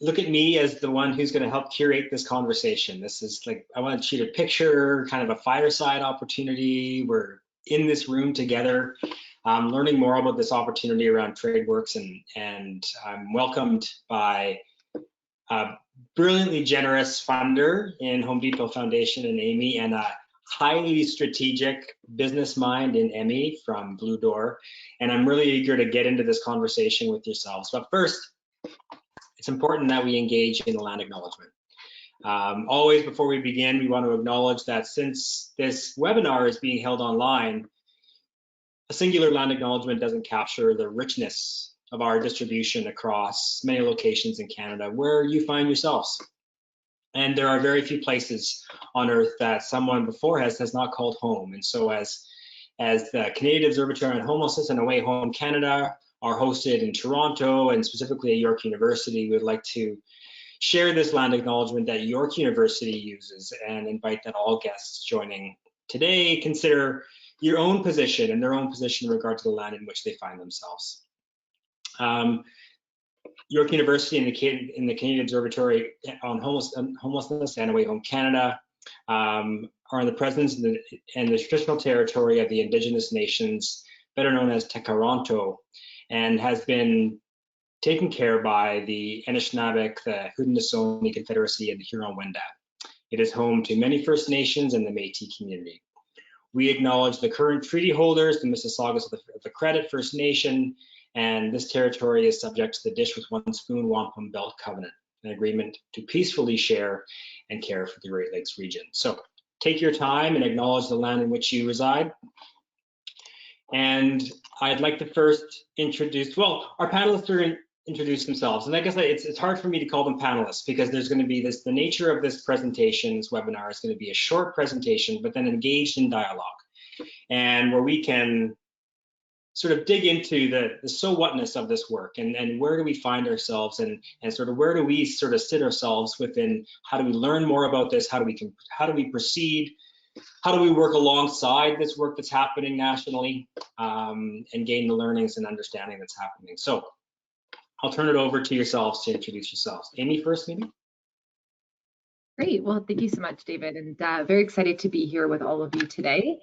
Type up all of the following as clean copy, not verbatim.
Look at me as the one who's going to help curate this conversation. This is like, I want to shoot a picture, kind of a fireside opportunity. We're in this room together, learning more about this opportunity around TradeWorx, and I'm welcomed by a brilliantly generous funder in Home Depot Foundation and Amy, and a highly strategic business mind in Emmy from Bilodeau. And I'm really eager to get into this conversation with yourselves. But first, it's important that we engage in the land acknowledgement. Always before we begin, we want to acknowledge that since this webinar is being held online, a singular land acknowledgement doesn't capture the richness of our distribution across many locations in Canada where you find yourselves. And there are very few places on earth that someone before us has not called home. And so as the Canadian Observatory on Homelessness and Away Home Canada are hosted in Toronto and specifically at York University, we would like to share this land acknowledgement that York University uses and invite that all guests joining today consider your own position and their own position in regard to the land in which they find themselves. York University and the Canadian Observatory on Homelessness and Away Home Canada are in the presence and the traditional territory of the Indigenous nations, better known as Tekaronto, and has been taken care by the Anishinaabe, the Haudenosaunee Confederacy, and the Huron-Wendat. It is home to many First Nations and the Métis community. We acknowledge the current treaty holders, the Mississaugas of the Credit First Nation, and this territory is subject to the Dish with One Spoon Wampum Belt Covenant, an agreement to peacefully share and care for the Great Lakes region. So take your time and acknowledge the land in which you reside. And I'd like to first introduce, well, our panelists are going to introduce themselves. And I guess it's hard for me to call them panelists because there's going to be the nature of this presentation, this webinar is going to be a short presentation, but then engaged in dialogue, and where we can sort of dig into the so whatness of this work, and where do we find ourselves, and sort of where do we sort of sit ourselves within, how do we learn more about this, how do we proceed, how do we work alongside this work that's happening nationally, and gain the learnings and understanding that's happening. So I'll turn it over to yourselves to introduce yourselves. Amy first, maybe? Great, well, thank you so much, David, and very excited to be here with all of you today.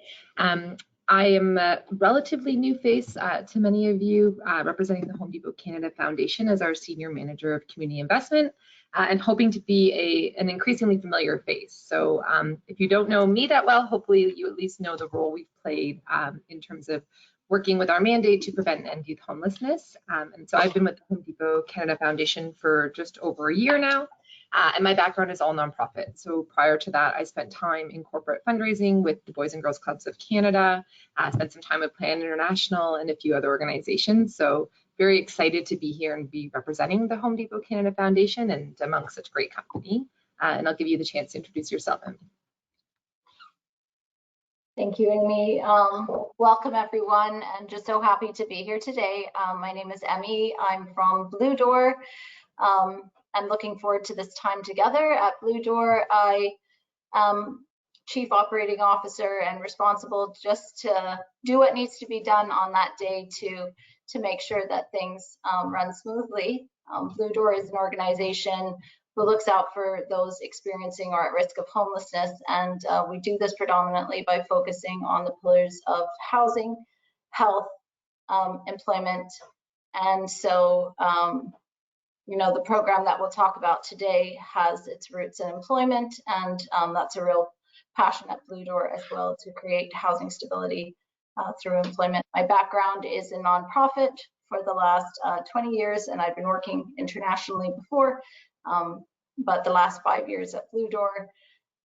I am a relatively new face to many of you, representing the Home Depot Canada Foundation as our Senior Manager of Community Investment, and hoping to be an increasingly familiar face. So if you don't know me that well, hopefully you at least know the role we've played in terms of working with our mandate to prevent and end youth homelessness. And so I've been with the Home Depot Canada Foundation for just over a year now. And my background is all nonprofit. So prior to that, I spent time in corporate fundraising with the Boys and Girls Clubs of Canada, spent some time with Plan International and a few other organizations. So very excited to be here and be representing the Home Depot Canada Foundation and among such great company. And I'll give you the chance to introduce yourself, Emmy. Thank you, Amy. Welcome, everyone, and just so happy to be here today. My name is Emmy. I'm from Bilodeau. I'm looking forward to this time together. At Bilodeau, I am Chief Operating Officer and responsible just to do what needs to be done on that day to make sure that things run smoothly. Bilodeau is an organization who looks out for those experiencing or at risk of homelessness, and we do this predominantly by focusing on the pillars of housing, health, employment, and so you know, the program that we'll talk about today has its roots in employment, and that's a real passion at Bilodeau as well, to create housing stability through employment. My background is in nonprofit for the last 20 years, and I've been working internationally before, but the last 5 years at Bilodeau,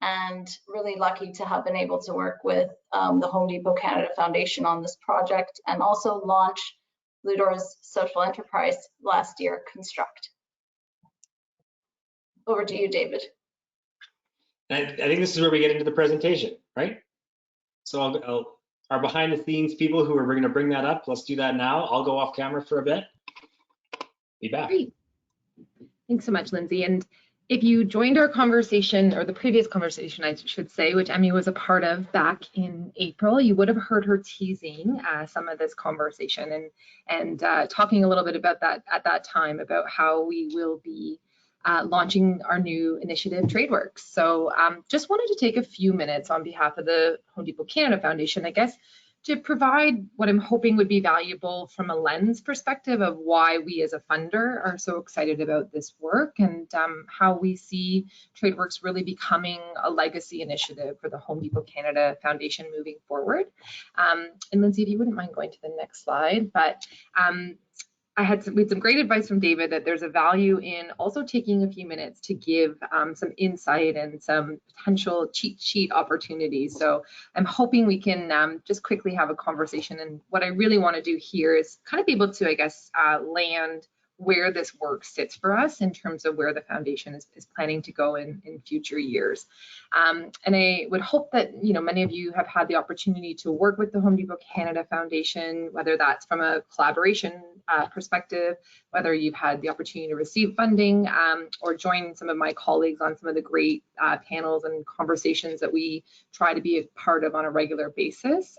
and really lucky to have been able to work with the Home Depot Canada Foundation on this project, and also launch Bilodeau's social enterprise last year, Construct. Over to you, David. I think this is where we get into the presentation, right? So our behind the scenes people who are going to bring that up, let's do that now. I'll go off camera for a bit. Be back. Great. Thanks so much, Lindsay. And If you joined our conversation, or the previous conversation, I should say, which Emmy was a part of back in April, you would have heard her teasing some of this conversation and talking a little bit about that at that time, about how we will be launching our new initiative, TradeWorx. So just wanted to take a few minutes on behalf of the Home Depot Canada Foundation, I guess, to provide what I'm hoping would be valuable from a lens perspective of why we as a funder are so excited about this work, and how we see TradeWorx really becoming a legacy initiative for the Home Depot Canada Foundation moving forward. And Lindsay, if you wouldn't mind going to the next slide, but we had some great advice from David that there's a value in also taking a few minutes to give some insight and some potential cheat sheet opportunities. So I'm hoping we can just quickly have a conversation. And what I really want to do here is kind of be able to, I guess, land where this work sits for us in terms of where the foundation is planning to go in future years. And I would hope that, you know, many of you have had the opportunity to work with the Home Depot Canada Foundation, whether that's from a collaboration perspective, whether you've had the opportunity to receive funding, or join some of my colleagues on some of the great panels and conversations that we try to be a part of on a regular basis.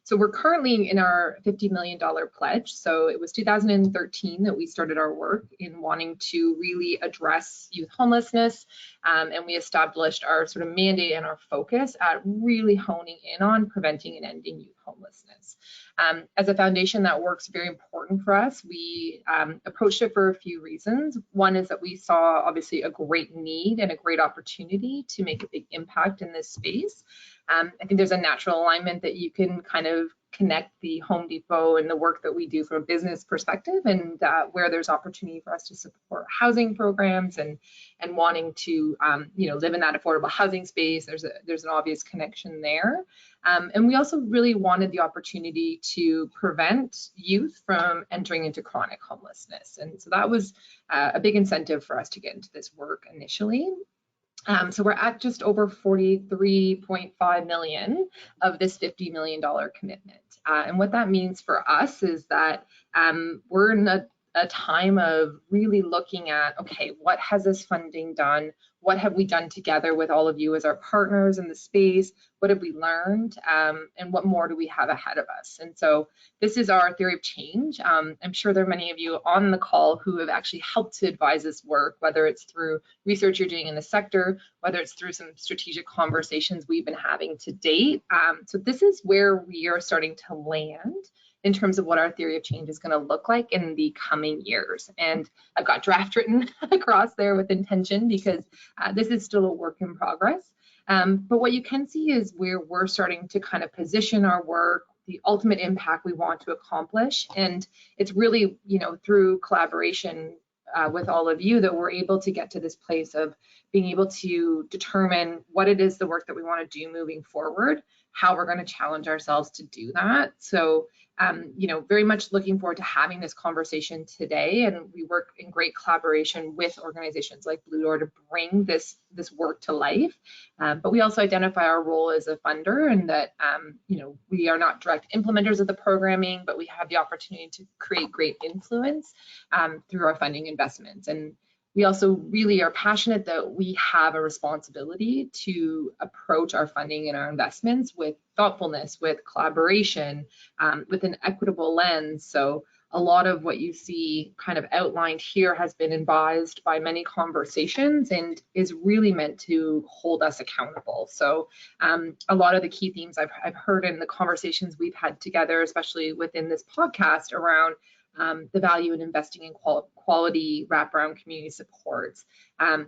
So we're currently in our $50 million pledge. So it was 2013 that we started our work in wanting to really address youth homelessness. And we established our sort of mandate and our focus at really honing in on preventing and ending youth homelessness. As a foundation, that work's very important for us. We approached it for a few reasons. One is that we saw obviously a great need and a great opportunity to make a big impact in this space. I think there's a natural alignment that you can kind of connect the Home Depot and the work that we do from a business perspective, and where there's opportunity for us to support housing programs and wanting to you know, live in that affordable housing space. There's an obvious connection there. And we also really wanted the opportunity to prevent youth from entering into chronic homelessness. And so that was a big incentive for us to get into this work initially. So we're at just over 43.5 million of this $50 million commitment. And what that means for us is that we're in a time of really looking at, okay, what has this funding done? What have we done together with all of you as our partners in the space? What have we learned? And what more do we have ahead of us? And so this is our theory of change. I'm sure there are many of you on the call who have actually helped to advise this work, whether it's through research you're doing in the sector, whether it's through some strategic conversations we've been having to date. So this is where we are starting to land in terms of what our theory of change is going to look like in the coming years. And I've got draft written across there with intention, because this is still a work in progress. But what you can see is where we're starting to kind of position our work, the ultimate impact we want to accomplish. And it's really, you know, through collaboration with all of you that we're able to get to this place of being able to determine what it is the work that we want to do moving forward, how we're going to challenge ourselves to do that. So you know, very much looking forward to having this conversation today, and we work in great collaboration with organizations like Bilodeau to bring this work to life. But we also identify our role as a funder, and that you know, we are not direct implementers of the programming, but we have the opportunity to create great influence through our funding investments. And we also really are passionate that we have a responsibility to approach our funding and our investments with thoughtfulness, with collaboration, with an equitable lens. So a lot of what you see kind of outlined here has been advised by many conversations and is really meant to hold us accountable. So a lot of the key themes I've heard in the conversations we've had together, especially within this podcast, around the value in investing in quality wraparound community supports.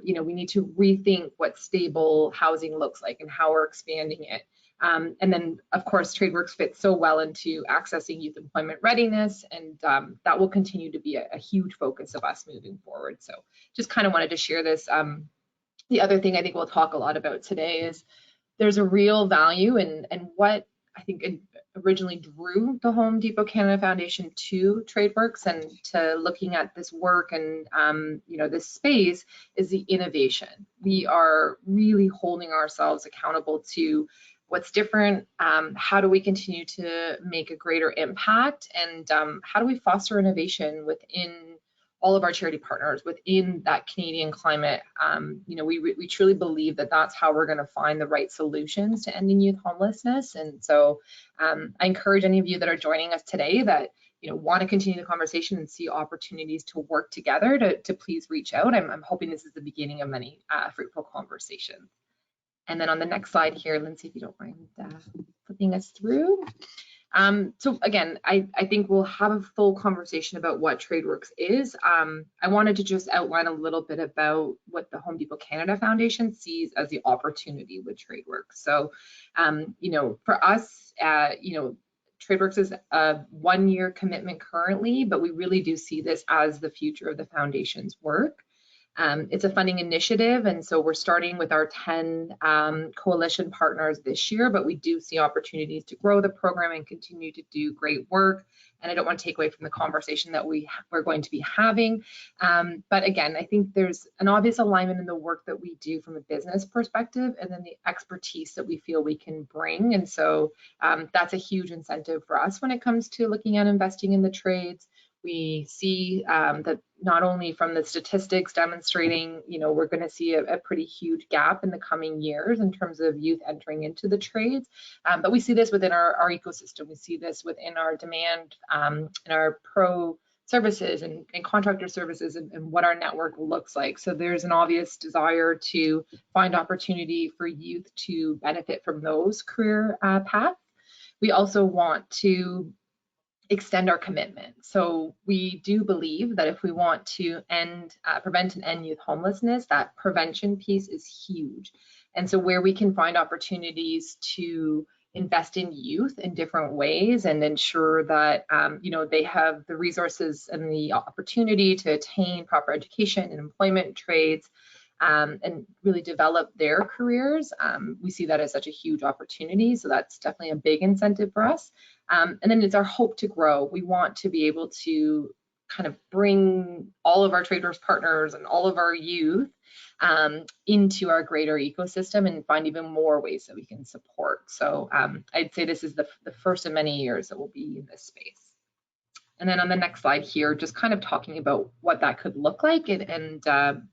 You know, we need to rethink what stable housing looks like and how we're expanding it. And then, of course, TradeWorx fits so well into accessing youth employment readiness, and that will continue to be a huge focus of us moving forward. So just kind of wanted to share this. The other thing I think we'll talk a lot about today is there's a real value in what I think originally drew the Home Depot Canada Foundation to TradeWorx and to looking at this work and you know, this space is the innovation. We are really holding ourselves accountable to what's different, how do we continue to make a greater impact, and how do we foster innovation within all of our charity partners within that Canadian climate. You know, we truly believe that that's how we're going to find the right solutions to ending youth homelessness. And so I encourage any of you that are joining us today that, you know, want to continue the conversation and see opportunities to work together to please reach out. I'm hoping this is the beginning of many fruitful conversations. And then on the next slide here, Lindsay, if you don't mind flipping us through. So again, I think we'll have a full conversation about what TradeWorx is. I wanted to just outline a little bit about what the Home Depot Canada Foundation sees as the opportunity with TradeWorx. So, you know, for us, you know, TradeWorx is a 1-year commitment currently, but we really do see this as the future of the foundation's work. It's a funding initiative, and so we're starting with our 10 coalition partners this year, but we do see opportunities to grow the program and continue to do great work. And I don't want to take away from the conversation that we're going to be having. But again, I think there's an obvious alignment in the work that we do from a business perspective, and then the expertise that we feel we can bring. And so that's a huge incentive for us when it comes to looking at investing in the trades. We see that not only from the statistics demonstrating, you know, we're going to see a pretty huge gap in the coming years in terms of youth entering into the trades, but we see this within our ecosystem. We see this within our demand in our pro services and contractor services and what our network looks like. So there's an obvious desire to find opportunity for youth to benefit from those career paths. We also want to extend our commitment. So we do believe that if we want to prevent and end youth homelessness, that prevention piece is huge. And so where we can find opportunities to invest in youth in different ways and ensure that you know, they have the resources and the opportunity to attain proper education and employment trades and really develop their careers, we see that as such a huge opportunity. So that's definitely a big incentive for us. And then it's our hope to grow. We want to be able to kind of bring all of our TradeWorx partners and all of our youth into our greater ecosystem and find even more ways that we can support. So I'd say this is the first of many years that we'll be in this space. And then on the next slide here, just kind of talking about what that could look like and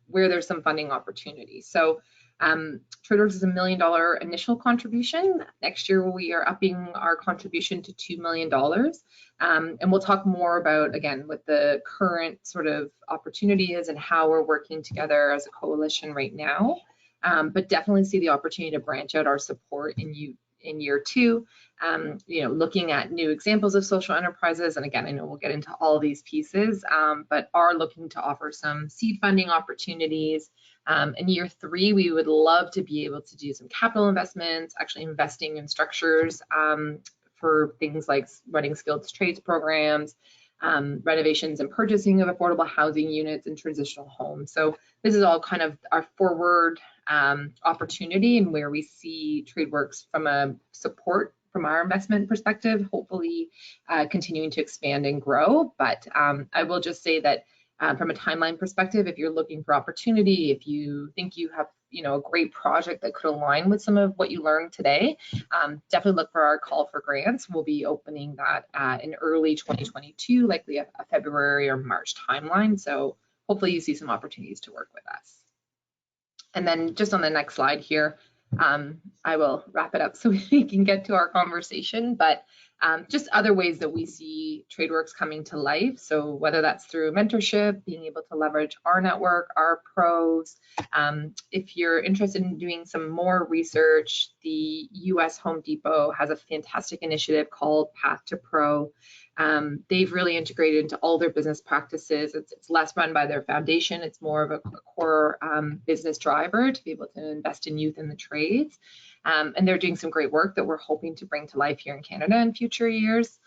where there's some funding opportunities. So TradeWorx is $1 million initial contribution. Next year, we are upping our contribution to $2 million. And we'll talk more about, again, what the current sort of opportunity is and how we're working together as a coalition right now. But definitely see the opportunity to branch out our support in year 2, you know, looking at new examples of social enterprises. And again, I know we'll get into all these pieces, but are looking to offer some seed funding opportunities. In year 3, we would love to be able to do some capital investments, actually investing in structures for things like running skilled trades programs, renovations and purchasing of affordable housing units and transitional homes. So this is all kind of our forward opportunity and where we see TradeWorx from a support from our investment perspective, hopefully continuing to expand and grow. But I will just say that from a timeline perspective, if you're looking for opportunity, if you think you have, you know, a great project that could align with some of what you learned today, definitely look for our call for grants. We'll be opening that in early 2022, likely a February or March timeline. So hopefully you see some opportunities to work with us. And then just on the next slide here, I will wrap it up so we can get to our conversation, but just other ways that we see TradeWorx coming to life. So whether that's through mentorship, being able to leverage our network, our pros. If you're interested in doing some more research, the US Home Depot has a fantastic initiative called Path to Pro. They've really integrated into all their business practices. It's less run by their foundation. It's more of a core business driver to be able to invest in youth in the trades. And they're doing some great work that we're hoping to bring to life here in Canada in future years.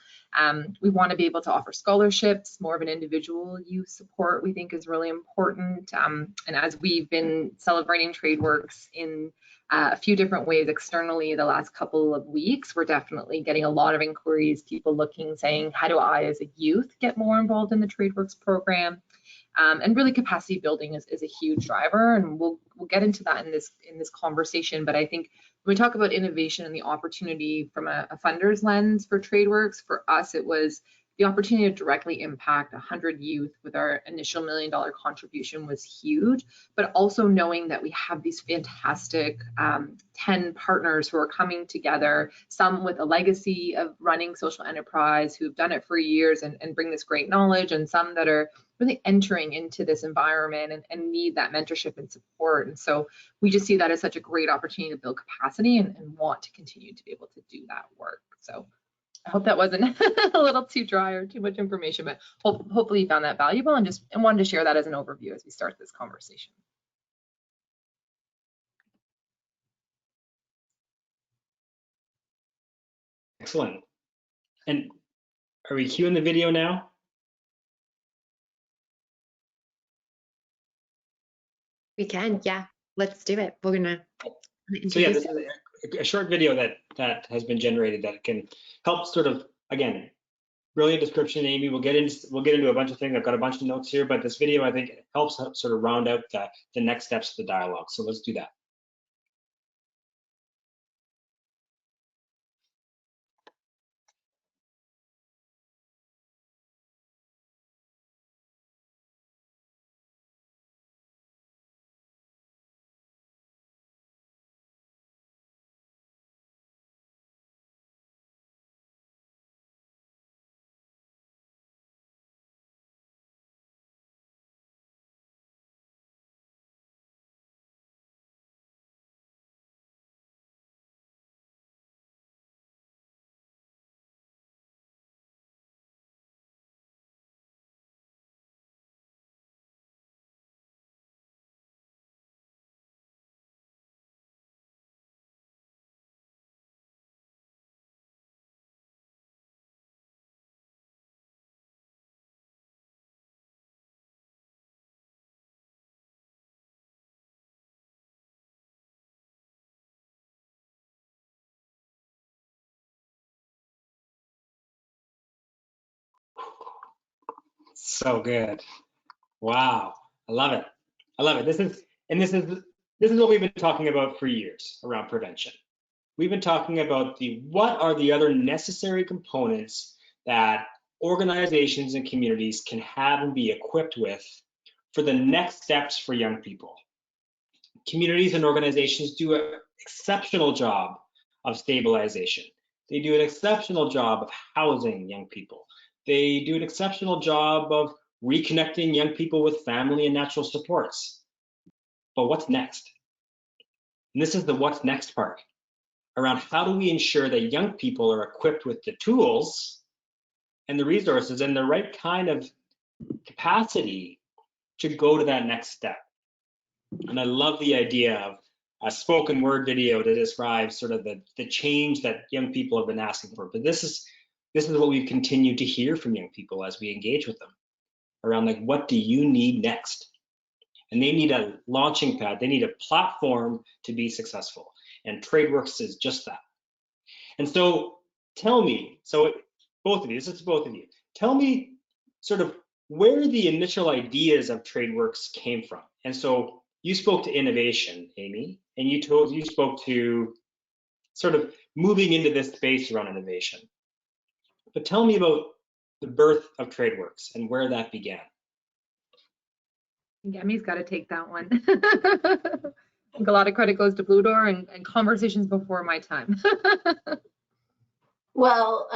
We want to be able to offer scholarships, more of an individual youth support we think is really important. And as we've been celebrating TradeWorx in a few different ways externally the last couple of weeks, we're definitely getting a lot of inquiries, people looking, saying, how do I as a youth get more involved in the TradeWorx program? And really capacity building is a huge driver, and we'll get into that in this conversation. But I think when we talk about innovation and the opportunity from a funder's lens for TradeWorx, for us it was the opportunity to directly impact 100 youth with our initial $1 million contribution was huge, but also knowing that we have these fantastic 10 partners who are coming together, some with a legacy of running social enterprise, who've done it for years and bring this great knowledge, and some that are really entering into this environment and need that mentorship and support. And so we just see that as such a great opportunity to build capacity and want to continue to be able to do that work. So I hope that wasn't a little too dry or too much information, but hopefully you found that valuable, and wanted to share that as an overview as we start this conversation. Excellent. And are we cueing the video now? We can, yeah. Let's do it. We're gonna. So yeah, this is a short video that has been generated that can help sort of, again, brilliant description, Amy. We'll get into a bunch of things. I've got a bunch of notes here, but this video I think helps sort of round out the next steps of the dialogue. So let's do that. So good. Wow. I love it. I love it. This is what we've been talking about for years around prevention. We've been talking about what are the other necessary components that organizations and communities can have and be equipped with for the next steps for young people. Communities and organizations do an exceptional job of stabilization. They do an exceptional job of housing young people. They do an exceptional job of reconnecting young people with family and natural supports. But what's next? And this is the what's next part, around how do we ensure that young people are equipped with the tools and the resources and the right kind of capacity to go to that next step. And I love the idea of a spoken word video to describe sort of the change that young people have been asking for. But this is what we've continued to hear from young people as we engage with them around, like, what do you need next? And they need a launching pad. They need a platform to be successful. And TradeWorx is just that. And so tell me, both of you, this is both of you, tell me sort of where the initial ideas of TradeWorx came from. And so you spoke to innovation, Amy, and you spoke to sort of moving into this space around innovation. But tell me about the birth of TradeWorx and where that began. Emmy's got to take that one. I think a lot of credit goes to Bilodeau and conversations before my time. Well,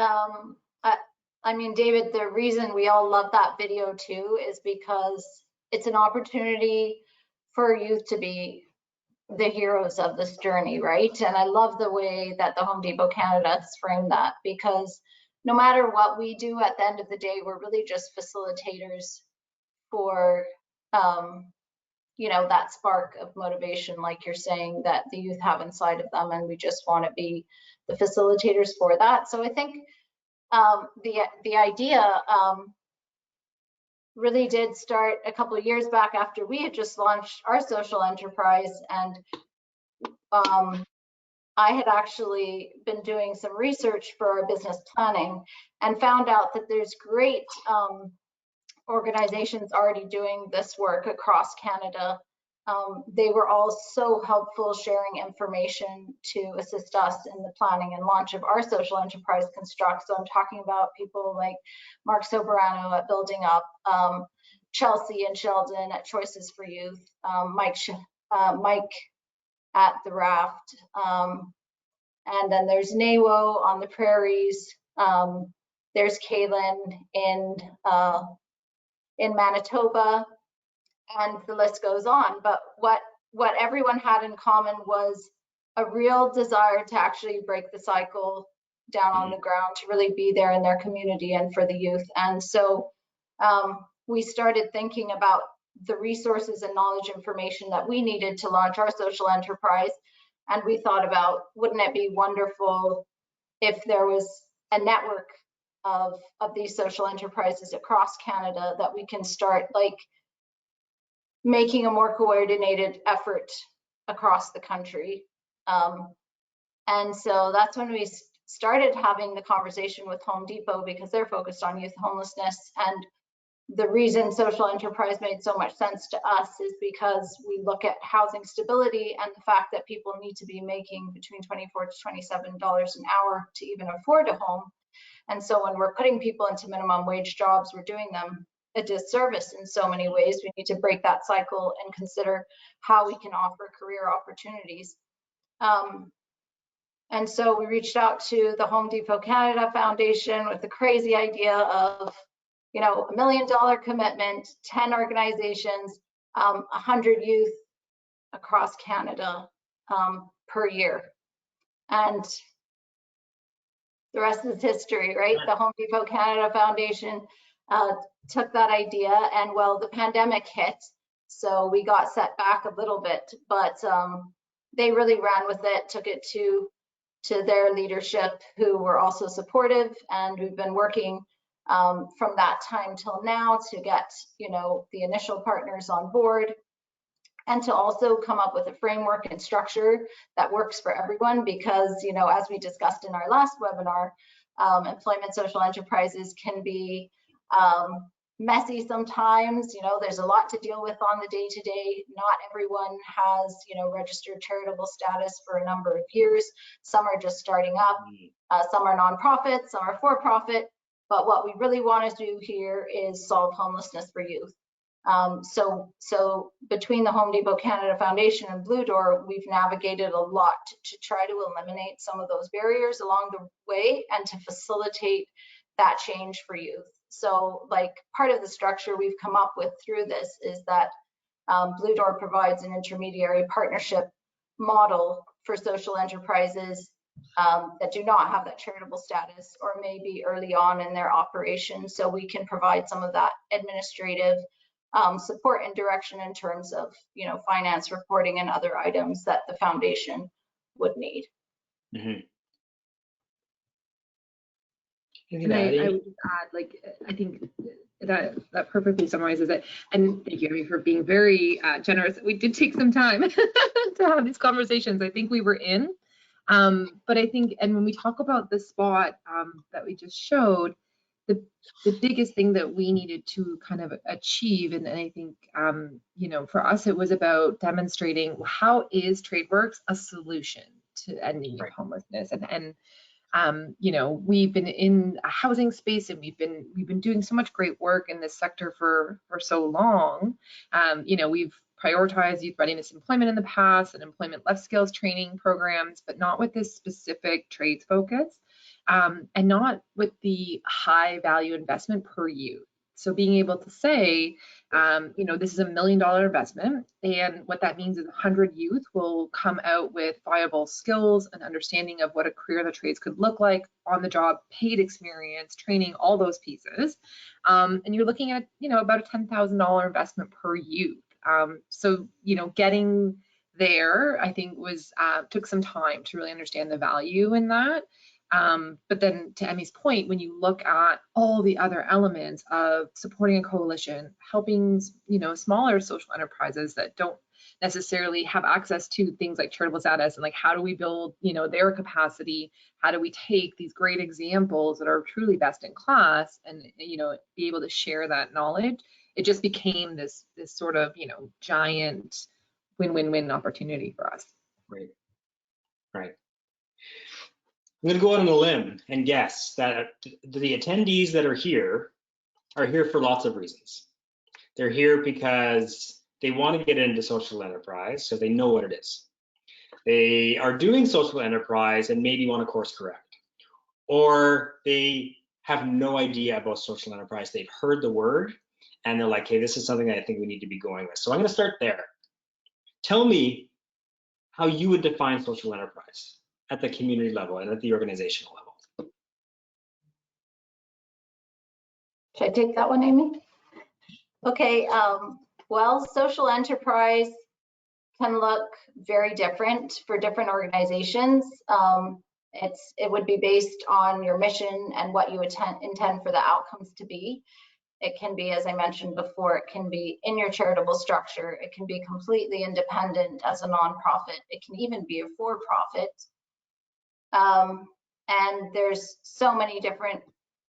I mean, David, the reason we all love that video too is because it's an opportunity for youth to be the heroes of this journey, right? And I love the way that the Home Depot Canada has framed that, because no matter what we do, at the end of the day, we're really just facilitators for, you know, that spark of motivation, like you're saying, that the youth have inside of them, and we just want to be the facilitators for that. So I think the idea really did start a couple of years back after we had just launched our social enterprise, and I had actually been doing some research for our business planning and found out that there's great organizations already doing this work across Canada They were all so helpful, sharing information to assist us in the planning and launch of our social enterprise Construct. So I'm talking about people like Mark Soberano at Building Up, Chelsea and Sheldon at Choices for Youth, Mike at The Raft, and then there's Nawo on the prairies. There's Kaylin in Manitoba, and the list goes on. But what everyone had in common was a real desire to actually break the cycle down on the ground, to really be there in their community and for the youth. And so we started thinking about the resources and knowledge information that we needed to launch our social enterprise. And we thought about, wouldn't it be wonderful if there was a network of these social enterprises across Canada that we can start like making a more coordinated effort across the country. And so that's when we started having the conversation with Home Depot, because they're focused on youth homelessness. And the reason social enterprise made so much sense to us is because we look at housing stability and the fact that people need to be making between $24 to $27 an hour to even afford a home. And so when we're putting people into minimum wage jobs, we're doing them a disservice in so many ways. We need to break that cycle and consider how we can offer career opportunities. And so we reached out to the Home Depot Canada Foundation with the crazy idea of, you know, $1 million commitment, 10 organizations, 100 youth across Canada per year. And the rest is history, right? The Home Depot Canada Foundation took that idea, and well, the pandemic hit, so we got set back a little bit, but they really ran with it, took it to their leadership, who were also supportive, and we've been working from that time till now to get, you know, the initial partners on board, and to also come up with a framework and structure that works for everyone. Because, you know, as we discussed in our last webinar, employment social enterprises can be messy sometimes. You know, there's a lot to deal with on the day-to-day. Not everyone has, you know, registered charitable status for a number of years. Some are just starting up, some are nonprofit, some are for-profit. But what we really want to do here is solve homelessness for youth. So between the Home Depot Canada Foundation and Blue Door, we've navigated a lot to try to eliminate some of those barriers along the way and to facilitate that change for youth. So like part of the structure we've come up with through this is that Blue Door provides an intermediary partnership model for social enterprises that do not have that charitable status, or maybe early on in their operation. So we can provide some of that administrative support and direction in terms of, you know, finance reporting and other items that the foundation would need. And I would just add, like, I think that perfectly summarizes it. And thank you, Emmy, for being very generous. We did take some time to have these conversations. I think we were in, but I think, and when we talk about the spot that we just showed, the biggest thing that we needed to kind of achieve, and I think, you know, for us, it was about demonstrating how is TradeWorx a solution to ending youth homelessness. And you know, we've been in a housing space, and we've been doing so much great work in this sector for so long. You know, we've prioritized youth readiness employment in the past and employment life skills training programs, but not with this specific trades focus. And not with the high value investment per youth. So being able to say, you know, this is $1 million investment, and what that means is 100 youth will come out with viable skills and understanding of what a career in the trades could look like, on the job, paid experience, training, all those pieces. And you're looking at, you know, about a $10,000 investment per youth. So, you know, getting there, I think was, took some time to really understand the value in that. But then to Emmy's point, when you look at all the other elements of supporting a coalition, helping, you know, smaller social enterprises that don't necessarily have access to things like charitable status, and like, how do we build, you know, their capacity? How do we take these great examples that are truly best in class and, you know, be able to share that knowledge? It just became this sort of, you know, giant win-win-win opportunity for us. Right. Right. I'm going to go out on a limb and guess that the attendees that are here for lots of reasons. They're here because they want to get into social enterprise, so they know what it is. They are doing social enterprise and maybe want to course correct. Or they have no idea about social enterprise. They've heard the word and they're like, hey, this is something I think we need to be going with. So I'm going to start there. Tell me how you would define social enterprise at the community level and at the organizational level. Should I take that one, Amy? Okay, well, social enterprise can look very different for different organizations. It would be based on your mission and what you intend for the outcomes to be. It can be, as I mentioned before, it can be in your charitable structure. It can be completely independent as a nonprofit. It can even be a for-profit. And there's so many different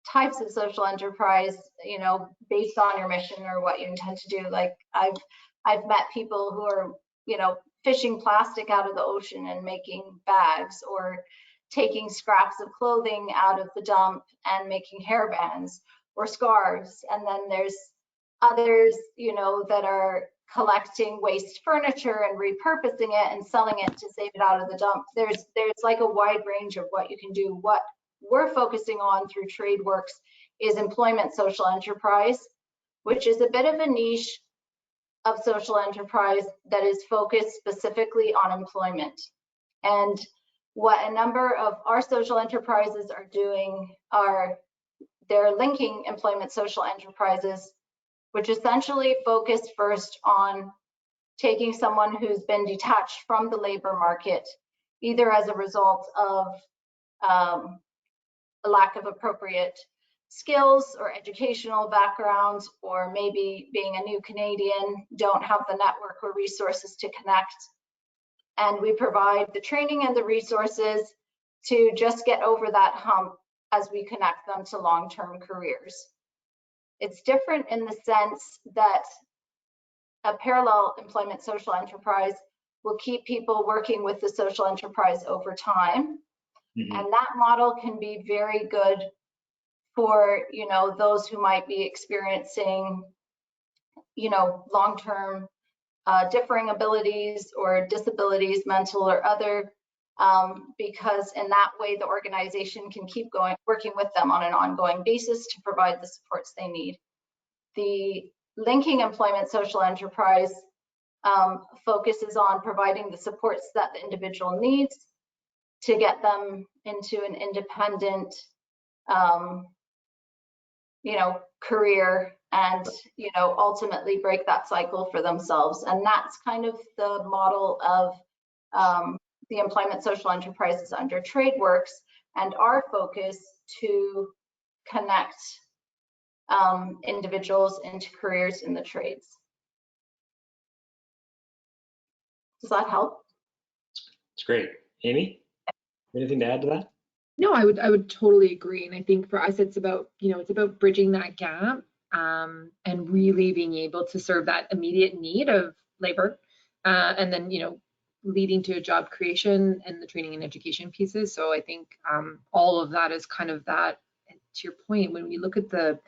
types of social enterprise, you know, based on your mission or what you intend to do. Like I've met people who are, you know, fishing plastic out of the ocean and making bags, or taking scraps of clothing out of the dump and making hairbands or scarves. And then there's others, you know, that are collecting waste furniture and repurposing it and selling it to save it out of the dump. There's like a wide range of what you can do. What we're focusing on through TradeWorx is employment social enterprise, which is a bit of a niche of social enterprise that is focused specifically on employment. And what a number of our social enterprises are doing are they're linking employment social enterprises, which essentially focus first on taking someone who's been detached from the labor market, either as a result of a lack of appropriate skills or educational backgrounds, or maybe being a new Canadian, don't have the network or resources to connect. And we provide the training and the resources to just get over that hump as we connect them to long-term careers. It's different in the sense that a parallel employment social enterprise will keep people working with the social enterprise over time. Mm-hmm. And that model can be very good for, you know, those who might be experiencing, you know, long-term differing abilities or disabilities, mental or other, because in that way the organization can keep working with them on an ongoing basis to provide the supports they need. The linking employment social enterprise focuses on providing the supports that the individual needs to get them into an independent, you know, career, and, you know, ultimately break that cycle for themselves. And that's kind of the model of the employment social enterprises under TradeWorx, and our focus to connect individuals into careers in the trades. Does that help? It's great. Amy, anything to add to that? No, I would totally agree. And I think for us, it's about, you know, it's about bridging that gap and really being able to serve that immediate need of labor, and then, you know, leading to a job creation and the training and education pieces. So I think all of that is kind of that, to your point, when we look at the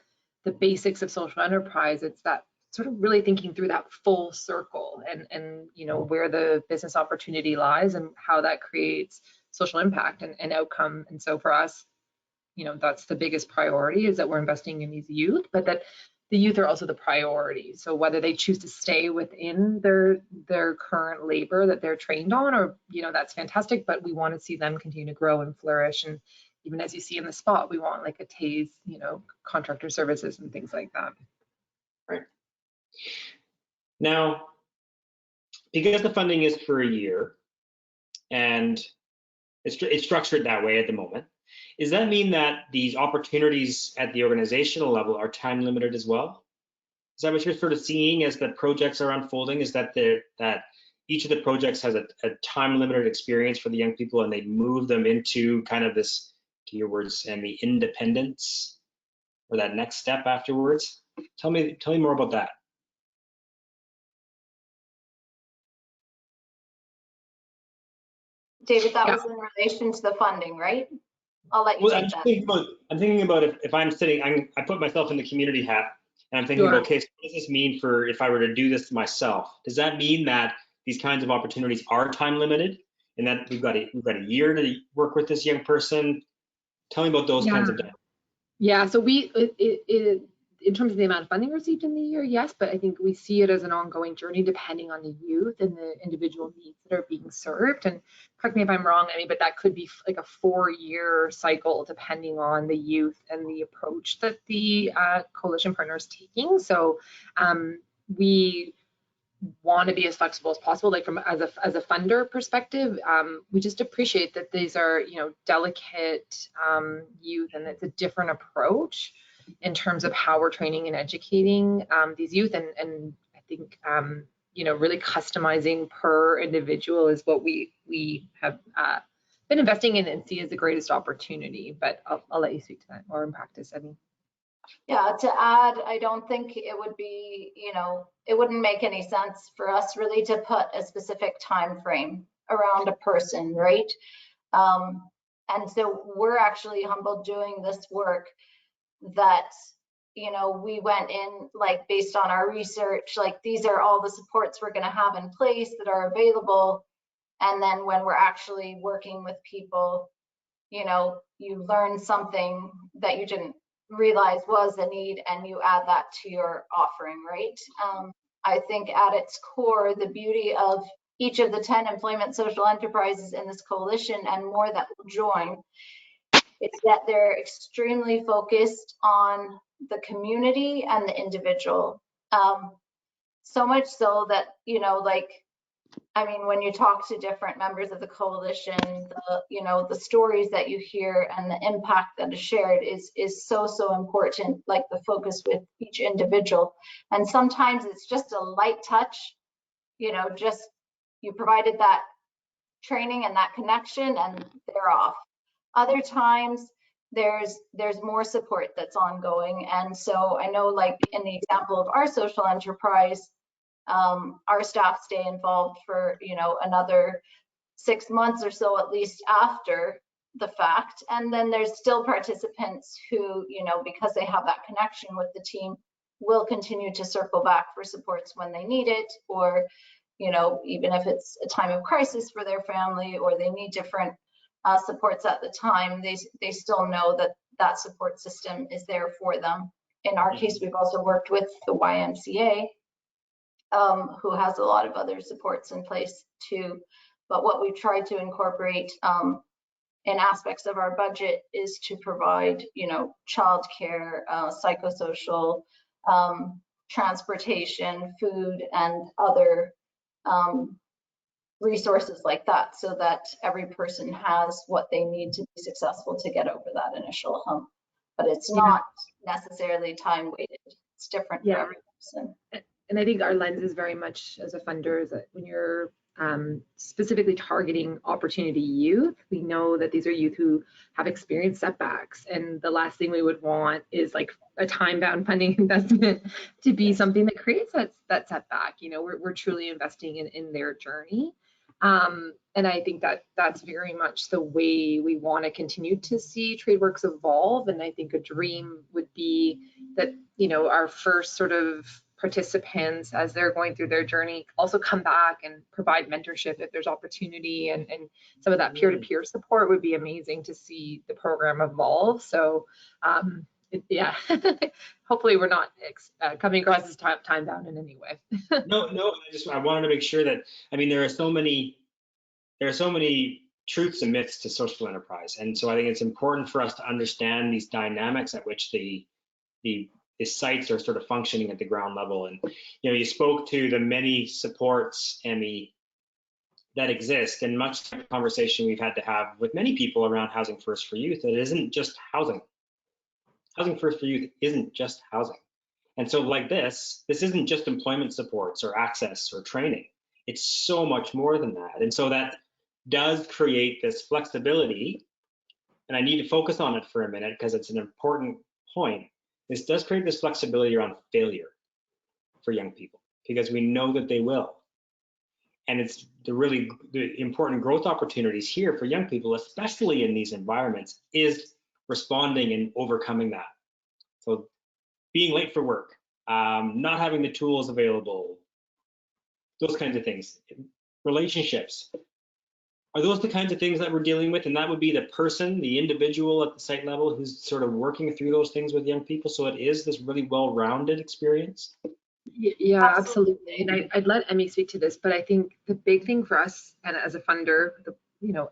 basics of social enterprise, it's that sort of really thinking through that full circle and you know, where the business opportunity lies and how that creates social impact and outcome. And so for us, you know, that's the biggest priority, is that we're investing in these youth, but that the youth are also the priority. So whether they choose to stay within their current labor that they're trained on, or, you know, that's fantastic, but we want to see them continue to grow and flourish. And even as you see in the spot, we want like a TASE, you know, contractor services and things like that. Right. Now, because the funding is for a year and it's structured that way at the moment, does that mean that these opportunities at the organizational level are time limited as well? Is that what you're sort of seeing as the projects are unfolding? Is that that each of the projects has a time limited experience for the young people, and they move them into kind of this, to your words, and the independence, or that next step afterwards? Tell me more about that. David, that Yeah. was in relation to the funding, right? I'll let you Well, take that. I'm thinking about if I'm sitting, I put myself in the community hat, and I'm thinking Sure. about, okay, so what does this mean for if I were to do this myself? Does that mean that these kinds of opportunities are time limited, and that we've got a year to work with this young person? Tell me about those kinds of dynamics. Yeah, so in terms of the amount of funding received in the year, yes, but I think we see it as an ongoing journey depending on the youth and the individual needs that are being served. And correct me if I'm wrong, Emmy, but that could be like a 4-year cycle depending on the youth and the approach that the coalition partner is taking. So we want to be as flexible as possible. Like as a funder perspective, we just appreciate that these are, you know, delicate youth, and it's a different approach in terms of how we're training and educating these youth. And I think, you know, really customizing per individual is what we have been investing in and see as the greatest opportunity. But I'll let you speak to that more in practice, Emmy. Yeah, to add, I don't think it would be, you know, it wouldn't make any sense for us really to put a specific time frame around a person, right? And so we're actually humbled doing this work that, you know, we went in like based on our research, like these are all the supports we're going to have in place that are available. And then when we're actually working with people, you know, you learn something that you didn't realize was a need, and you add that to your offering, right? I think at its core, the beauty of each of the 10 employment social enterprises in this coalition and more that will join is that they're extremely focused on the community and the individual. So much so that, you know, like, I mean, when you talk to different members of the coalition, you know, the stories that you hear and the impact that is shared is so important, like the focus with each individual. And sometimes it's just a light touch, you know, just you provided that training and that connection and they're off. Other times there's more support that's ongoing. And so I know, like in the example of our social enterprise, our staff stay involved for, you know, another 6 months or so, at least after the fact. And then there's still participants who, you know, because they have that connection with the team, will continue to circle back for supports when they need it, or, you know, even if it's a time of crisis for their family or they need different supports at the time, they still know that that support system is there for them. In our case, we've also worked with the YMCA, who has a lot of other supports in place too. But what we've tried to incorporate in aspects of our budget is to provide, you know, childcare, psychosocial, transportation, food, and other resources like that, so that every person has what they need to be successful to get over that initial hump. But it's not necessarily time weighted. It's different for every person. And I think our lens is very much as a funder is that when you're specifically targeting opportunity youth, we know that these are youth who have experienced setbacks, and the last thing we would want is like a time-bound funding investment to be something that creates that setback. You know, we're truly investing in their journey. And I think that that's very much the way we want to continue to see TradeWorx evolve. And I think a dream would be that, you know, our first sort of participants, as they're going through their journey, also come back and provide mentorship if there's opportunity, and some of that peer-to-peer support would be amazing to see the program evolve. So yeah, hopefully we're not coming across as time bound in any way. No, I wanted to make sure that, I mean, there are so many truths and myths to social enterprise. And so I think it's important for us to understand these dynamics at which the sites are sort of functioning at the ground level. And, you know, you spoke to the many supports, Emmy, that exist, and much conversation we've had to have with many people around Housing First for Youth. It isn't just housing. Housing First for Youth isn't just housing. And so like this isn't just employment supports or access or training. It's so much more than that. And so that does create this flexibility. And I need to focus on it for a minute because it's an important point. This does create this flexibility around failure for young people, because we know that they will. And it's the important growth opportunities here for young people, especially in these environments, is responding and overcoming that. So being late for work, not having the tools available, those kinds of things. Relationships. Are those the kinds of things that we're dealing with? And that would be the person, the individual at the site level who's sort of working through those things with young people. So it is this really well-rounded experience. Yeah, absolutely. And I'd let Emmy speak to this, but I think the big thing for us and as a funder, you know,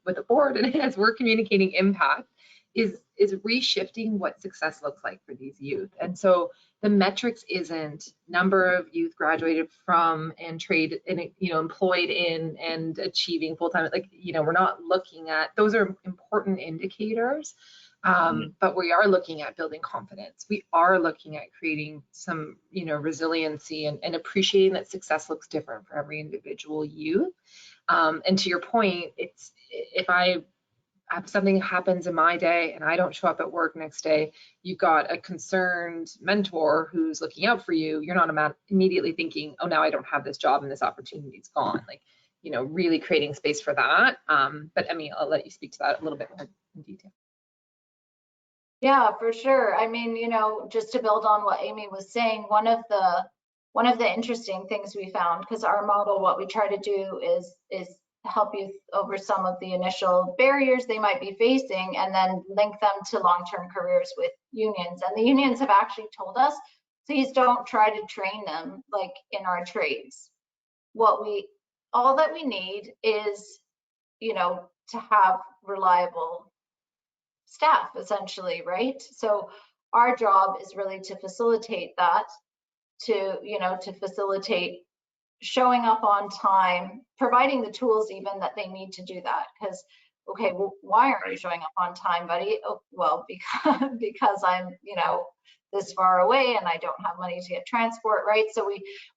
with a board and as we're communicating impact, is reshifting what success looks like for these youth. And so the metrics isn't number of youth graduated from and trade and, you know, employed in and achieving full-time. Like, you know, we're not looking at, those are important indicators. But we are looking at building confidence. We are looking at creating some, you know, resiliency and appreciating that success looks different for every individual youth. And to your point, it's if I have something happens in my day and I don't show up at work next day, you've got a concerned mentor who's looking out for you. You're not immediately thinking, oh, now I don't have this job and this opportunity's gone. Like, you know, really creating space for that. But Emmy, I'll let you speak to that a little bit more in detail. Yeah, for sure. I mean, you know, just to build on what Amy was saying, one of the interesting things we found, because our model, what we try to do is help youth over some of the initial barriers they might be facing and then link them to long-term careers with unions. And the unions have actually told us, please don't try to train them like in our trades. All that we need is, you know, to have reliable staff, essentially, right? So our job is really to facilitate that, to facilitate showing up on time, providing the tools even that they need to do that. Because, okay, well, why aren't you showing up on time, buddy? Oh, well, because I'm, you know, this far away and I don't have money to get transport, right? So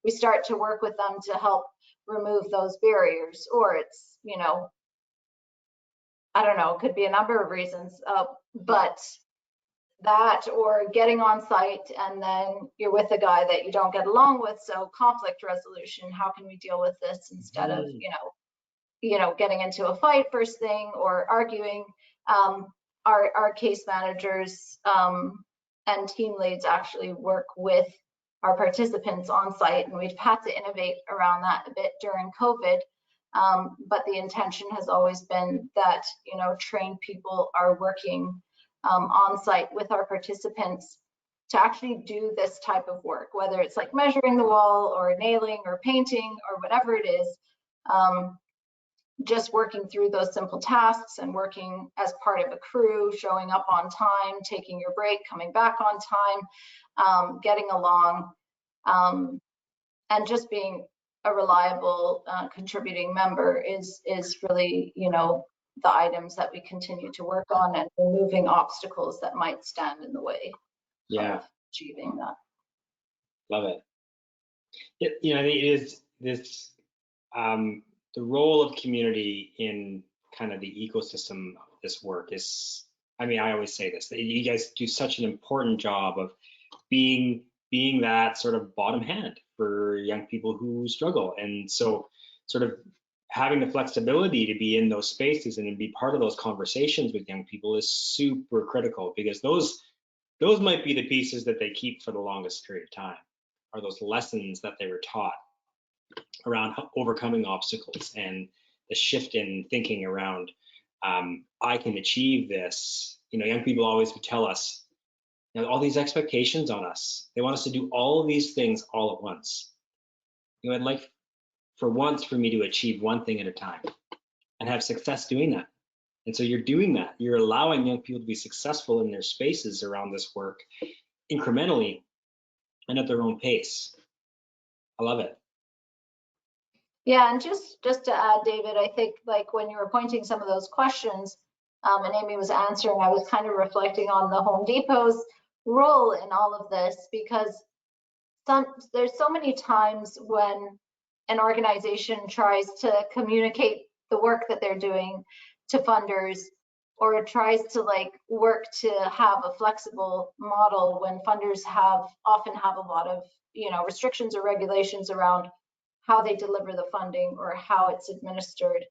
we start to work with them to help remove those barriers. Or it's, you know, I don't know, it could be a number of reasons, but that, or getting on site and then you're with a guy that you don't get along with. So conflict resolution, how can we deal with this instead of, you know, getting into a fight first thing or arguing. Our case managers and team leads actually work with our participants on site, and we've had to innovate around that a bit during COVID. But the intention has always been that, you know, trained people are working on site with our participants to actually do this type of work, whether it's like measuring the wall or nailing or painting or whatever it is, just working through those simple tasks and working as part of a crew, showing up on time, taking your break, coming back on time, getting along, and just being a reliable contributing member is really, you know, the items that we continue to work on and removing obstacles that might stand in the way of achieving that. Love it. You know, it is this the role of community in kind of the ecosystem of this work is, I mean, I always say this, that you guys do such an important job of being that sort of bottom hand for young people who struggle. And so sort of having the flexibility to be in those spaces and be part of those conversations with young people is super critical, because those might be the pieces that they keep for the longest period of time, are those lessons that they were taught around overcoming obstacles and the shift in thinking around, I can achieve this. You know, young people always would tell us, you know, all these expectations on us. They want us to do all of these things all at once. You know, I'd like for once for me to achieve one thing at a time and have success doing that. And so you're doing that. You're allowing young people to be successful in their spaces around this work incrementally and at their own pace. I love it. Yeah, and just to add, David, I think like when you were pointing some of those questions and Amy was answering, I was kind of reflecting on the Home Depot's role in all of this, because there's so many times when an organization tries to communicate the work that they're doing to funders, or tries to like work to have a flexible model when funders often have a lot of, you know, restrictions or regulations around how they deliver the funding or how it's administered.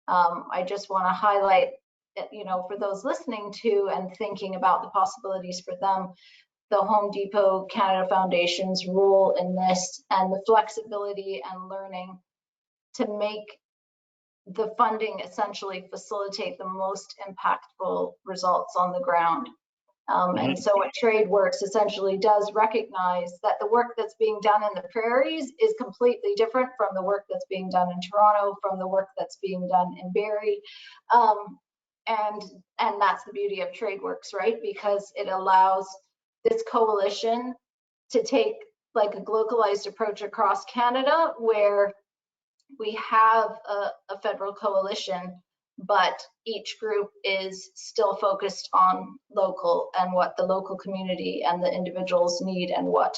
I just want to highlight, for those listening to and thinking about the possibilities for them, the Home Depot Canada Foundation's role in this and the flexibility and learning to make the funding essentially facilitate the most impactful results on the ground. And so what TradeWorx essentially does recognize that the work that's being done in the prairies is completely different from the work that's being done in Toronto, from the work that's being done in Barrie. And that's the beauty of TradeWorx, right? Because it allows this coalition to take like a localized approach across Canada, where we have a federal coalition, but each group is still focused on local and what the local community and the individuals need and what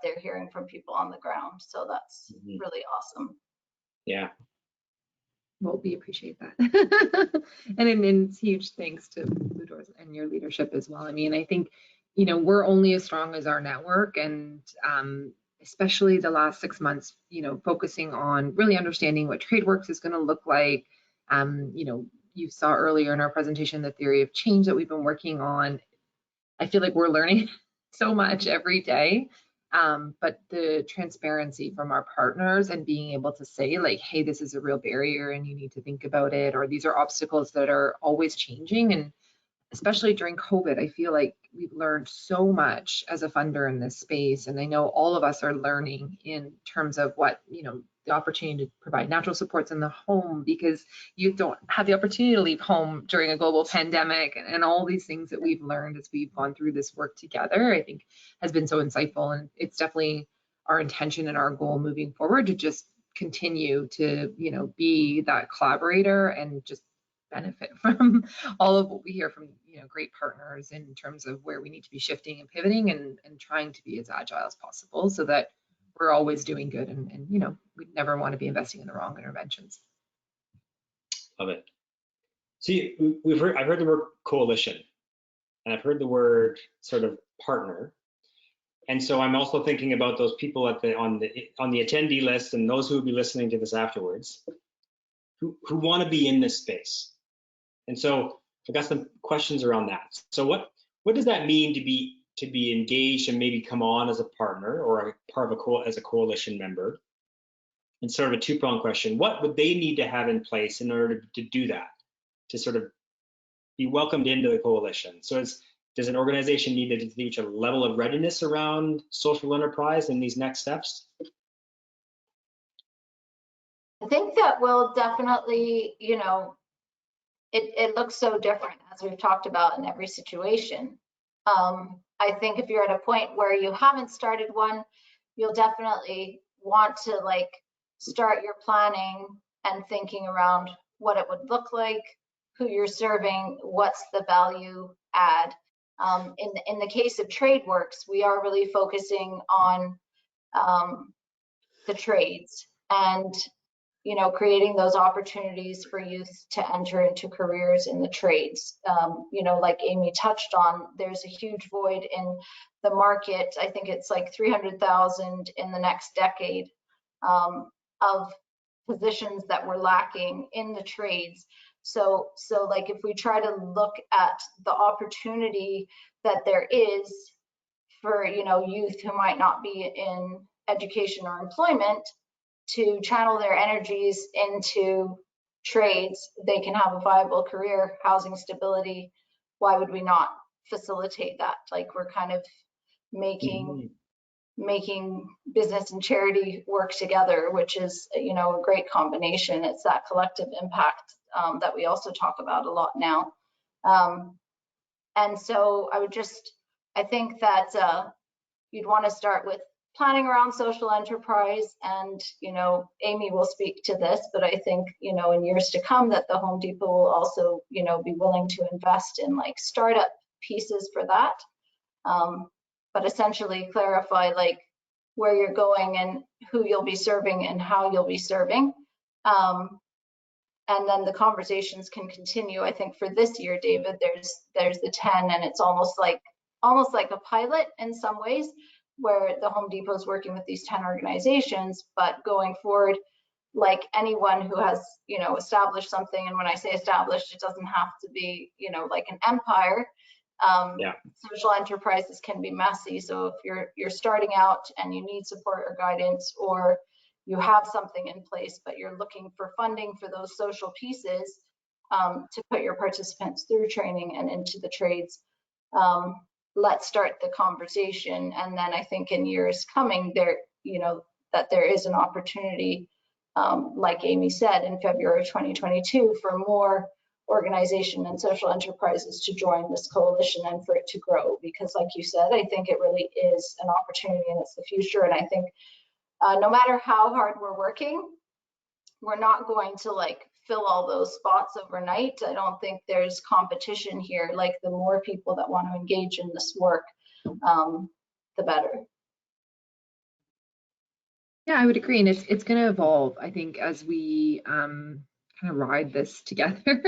they're hearing from people on the ground. So that's really awesome. Yeah. Well, we appreciate that. and huge thanks to Blue Doors and your leadership as well. I mean, I think, we're only as strong as our network, and especially the last 6 months, focusing on really understanding what TradeWorx is going to look like. You saw earlier in our presentation the theory of change that we've been working on. I feel like we're learning so much every day, but the transparency from our partners and being able to say like, hey, this is a real barrier and you need to think about it, or these are obstacles that are always changing. And especially during COVID, I feel like we've learned so much as a funder in this space. And I know all of us are learning in terms of what, the opportunity to provide natural supports in the home, because you don't have the opportunity to leave home during a global pandemic, and all these things that we've learned as we've gone through this work together, I think has been so insightful. And it's definitely our intention and our goal moving forward to just continue to, be that collaborator and just benefit from all of what we hear from great partners in terms of where we need to be shifting and pivoting and trying to be as agile as possible, so that we're always doing good and we never want to be investing in the wrong interventions. Love it. See, I've heard the word coalition, and I've heard the word sort of partner, and so I'm also thinking about those people on the attendee list and those who will be listening to this afterwards, who want to be in this space. And so I've got some questions around that. So what does that mean to be engaged and maybe come on as a partner or a part of as a coalition member? And sort of a two-pronged question: what would they need to have in place in order to do that, to sort of be welcomed into the coalition? So does an organization need to reach a level of readiness around social enterprise in these next steps? I think that will definitely, it looks so different, as we've talked about, in every situation. I think if you're at a point where you haven't started one, you'll definitely want to start your planning and thinking around what it would look like, who you're serving, what's the value add. In the case of TradeWorx, we are really focusing on the trades and creating those opportunities for youth to enter into careers in the trades. Like Amy touched on, there's a huge void in the market. I think it's like 300,000 in the next decade of positions that we're lacking in the trades. So like if we try to look at the opportunity that there is for youth who might not be in education or employment, to channel their energies into trades, they can have a viable career, housing stability. Why would we not facilitate that? Like, we're kind of making business and charity work together, which is a great combination. It's that collective impact that we also talk about a lot now. And so I think that you'd want to start with planning around social enterprise, and Amy will speak to this, but I think in years to come that the Home Depot will also be willing to invest in startup pieces for that, but essentially clarify where you're going and who you'll be serving and how you'll be serving, and then the conversations can continue. I think for this year, David, there's the 10, and it's almost like a pilot in some ways, where the Home Depot is working with these 10 organizations, but going forward, like anyone who has, you know, established something, and when I say established, it doesn't have to be, you know, like an empire. Social enterprises can be messy. So if you're starting out and you need support or guidance, or you have something in place, but you're looking for funding for those social pieces to put your participants through training and into the trades, let's start the conversation. And then I think in years coming there, you know, that there is an opportunity, like Amy said, in February 2022 for more organization and social enterprises to join this coalition and for it to grow, because like you said, I think it really is an opportunity and it's the future. And I think no matter how hard we're working, we're not going to like fill all those spots overnight. I don't think there's competition here. Like the more people that want to engage in this work, the better. Yeah, I would agree, and it's going to evolve, I think, as we kind of ride this together.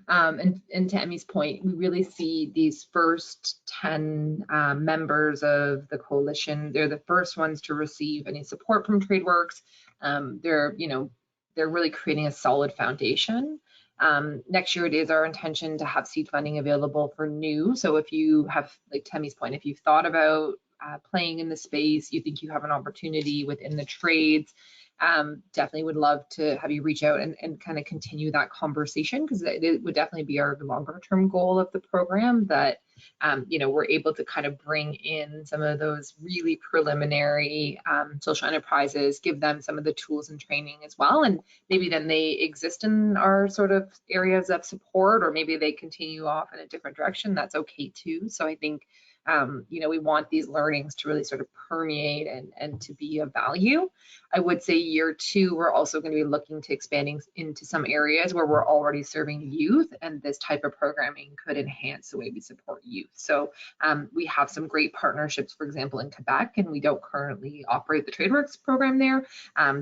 And to Emmy's point, we really see these first 10 members of the coalition. They're the first ones to receive any support from TradeWorx. They're really creating a solid foundation. Next year, it is our intention to have seed funding available for new. So if you have, like Tammy's point, if you've thought about playing in the space, you think you have an opportunity within the trades, definitely would love to have you reach out and kind of continue that conversation, because it would definitely be our longer term goal of the program, that we're able to kind of bring in some of those really preliminary social enterprises, give them some of the tools and training as well, and maybe then they exist in our sort of areas of support, or maybe they continue off in a different direction. That's okay too. So I think we want these learnings to really sort of permeate and to be of value. I would say year 2, we're also going to be looking to expanding into some areas where we're already serving youth, and this type of programming could enhance the way we support youth. So we have some great partnerships, for example, in Quebec, and we don't currently operate the TradeWorx program there.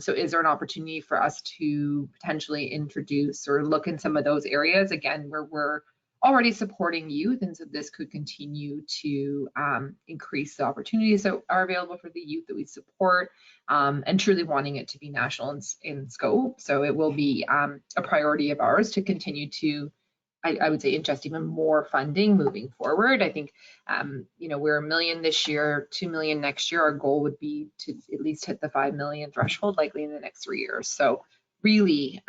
So is there an opportunity for us to potentially introduce or look in some of those areas, again, where we're already supporting youth, and so this could continue to increase the opportunities that are available for the youth that we support, and truly wanting it to be national in scope. So it will be a priority of ours to continue to, I would say, ingest even more funding moving forward. I think, we're $1 million this year, $2 million next year. Our goal would be to at least hit the $5 million threshold, likely in the next 3 years. So really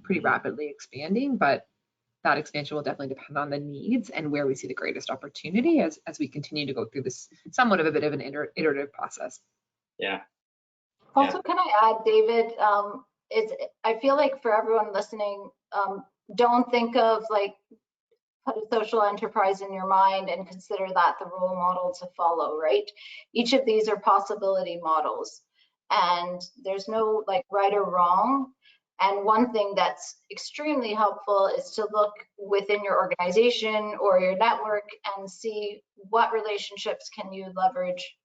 pretty rapidly expanding, but that expansion will definitely depend on the needs and where we see the greatest opportunity as we continue to go through this somewhat of a bit of an iterative process. Yeah. Also, can I add, David, I feel like for everyone listening, don't think of like, put a social enterprise in your mind and consider that the role model to follow, right? Each of these are possibility models, and there's no like right or wrong. And one thing that's extremely helpful is to look within your organization or your network and see what relationships can you leverage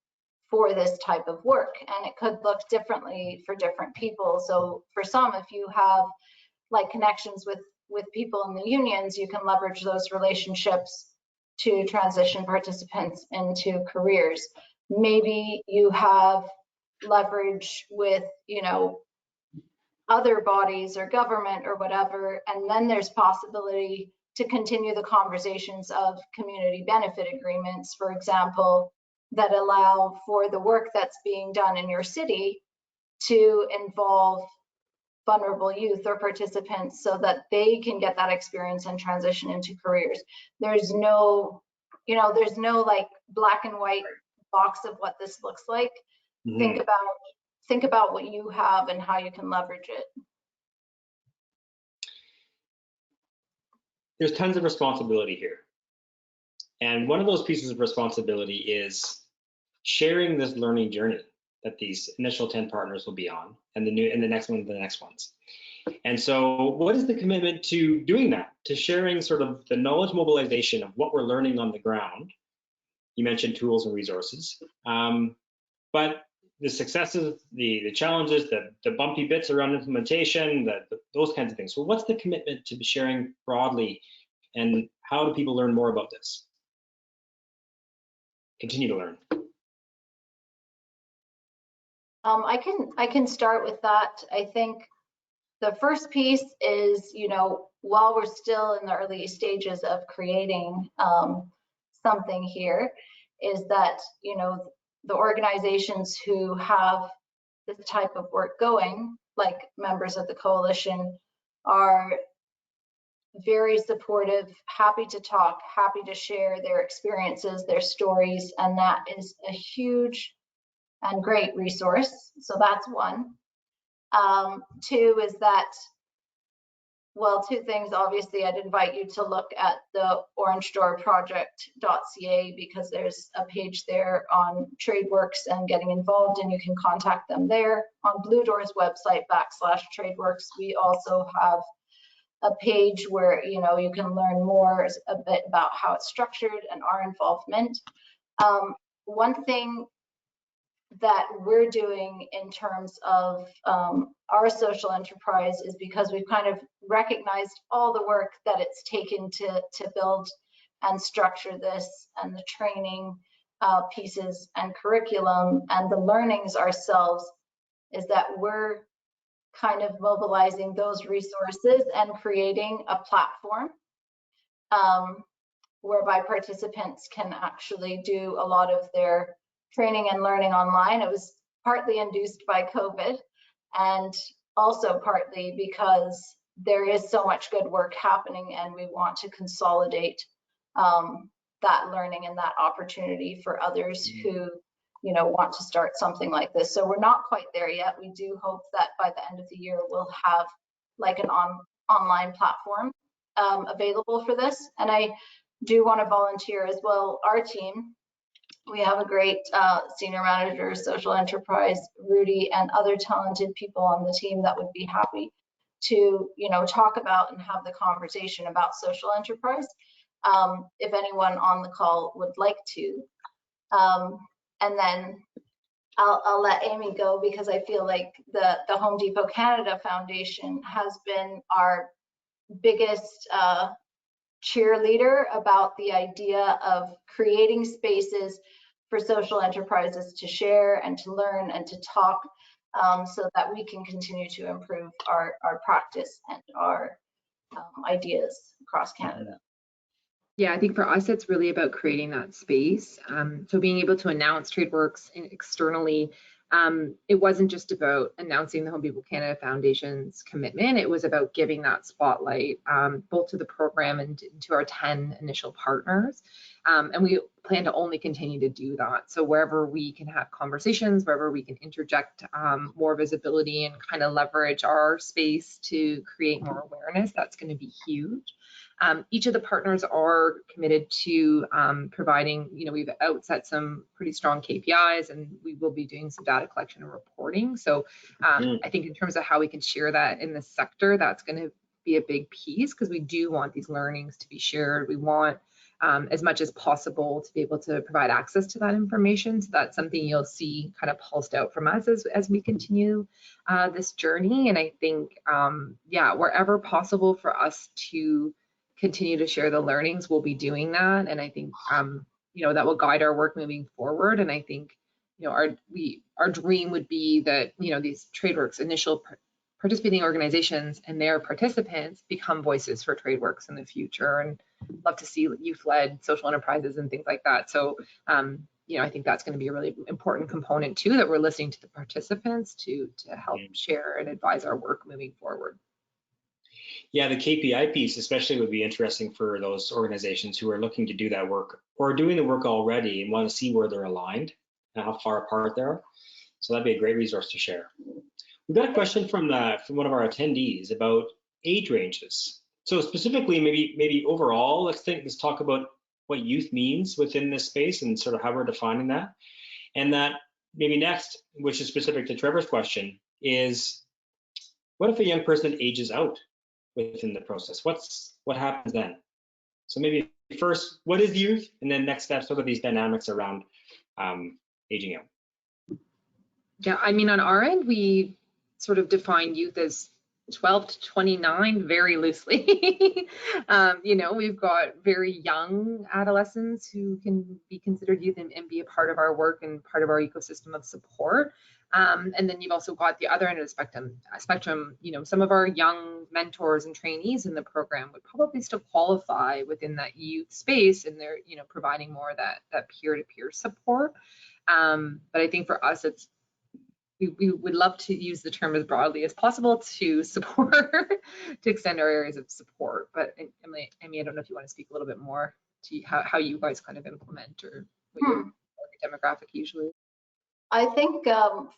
for this type of work. And it could look differently for different people. So for some, if you have like connections with people in the unions, you can leverage those relationships to transition participants into careers. Maybe you have leverage with, other bodies or government or whatever, and then there's possibility to continue the conversations of community benefit agreements, for example, that allow for the work that's being done in your city to involve vulnerable youth or participants so that they can get that experience and transition into careers. There's no like black and white box of what this looks like. Mm-hmm. Think about what you have and how you can leverage it. There's tons of responsibility here. And one of those pieces of responsibility is sharing this learning journey that these initial 10 partners will be on, and the next ones. And so what is the commitment to doing that, to sharing sort of the knowledge mobilization of what we're learning on the ground? You mentioned tools and resources, but the successes, the challenges, the bumpy bits around implementation, those kinds of things. So what's the commitment to sharing broadly, and how do people learn more about this? Continue to learn. I can start with that. I think the first piece is, you know, while we're still in the early stages of creating something here, is that, you know, the organizations who have this type of work going, like members of the coalition, are very supportive, happy to talk, happy to share their experiences, their stories, and that is a huge and great resource. So that's one. Two is that, well, two things. Obviously, I'd invite you to look at the orangedoorproject.ca because there's a page there on TradeWorx and getting involved, and you can contact them there. On Bilodeau's website /TradeWorx, we also have a page where, you know, you can learn more a bit about how it's structured and our involvement. One thing that we're doing in terms of our social enterprise is, because we've kind of recognized all the work that it's taken to build and structure this, and the training pieces and curriculum and the learnings ourselves, is that we're kind of mobilizing those resources and creating a platform whereby participants can actually do a lot of their training and learning online. It was partly induced by COVID, and also partly because there is so much good work happening, and we want to consolidate that learning and that opportunity for others who, you know, want to start something like this. So we're not quite there yet. We do hope that by the end of the year we'll have like an online platform available for this. And I do want to volunteer as well. Our team, we have a great senior manager, social enterprise, Rudy, and other talented people on the team that would be happy to, you know, talk about and have the conversation about social enterprise, if anyone on the call would like to. And then I'll let Amy go, because I feel like the Home Depot Canada Foundation has been our biggest cheerleader about the idea of creating spaces for social enterprises to share and to learn and to talk, so that we can continue to improve our practice and our ideas across Canada. Yeah, I think for us, it's really about creating that space. So being able to announce TradeWorx externally, it wasn't just about announcing the Home Depot Canada Foundation's commitment. It was about giving that spotlight both to the program and to our 10 initial partners. And we plan to only continue to do that. So wherever we can have conversations, wherever we can interject more visibility and kind of leverage our space to create more awareness, that's going to be huge. Each of the partners are committed to providing, you know, we've outset some pretty strong KPIs, and we will be doing some data collection and reporting. So I think in terms of how we can share that in the sector, that's going to be a big piece, because we do want these learnings to be shared. We want as much as possible to be able to provide access to that information. So that's something you'll see kind of pulsed out from us as we continue this journey. And I think, yeah, wherever possible for us to continue to share the learnings, we'll be doing that. And I think, you know, that will guide our work moving forward. And I think, you know, our dream would be that, you know, these TradeWorx initial participating organizations and their participants become voices for TradeWorx in the future, and love to see youth-led social enterprises and things like that. So, you know, I think that's going to be a really important component too, that we're listening to the participants to help share and advise our work moving forward. Yeah, the KPI piece especially would be interesting for those organizations who are looking to do that work or are doing the work already and want to see where they're aligned and how far apart they are. So that'd be a great resource to share. We've got a question from one of our attendees about age ranges. So specifically, maybe overall, let's talk about what youth means within this space and sort of how we're defining that. And that maybe next, which is specific to Trevor's question, is what if a young person ages out within the process? What happens then? So maybe first, what is youth? And then next steps, what are these dynamics around aging out? Yeah, I mean, on our end, we sort of define youth as 12 to 29 very loosely. You know, we've got very young adolescents who can be considered youth and be a part of our work and part of our ecosystem of support. And then you've also got the other end of the spectrum, you know, some of our young mentors and trainees in the program would probably still qualify within that youth space, and they're, you know, providing more of that peer-to-peer support. But I think for us, we would love to use the term as broadly as possible to support, to extend our areas of support. But Emmy, I don't know if you want to speak a little bit more to how you guys kind of implement, or what your demographic usually is. I think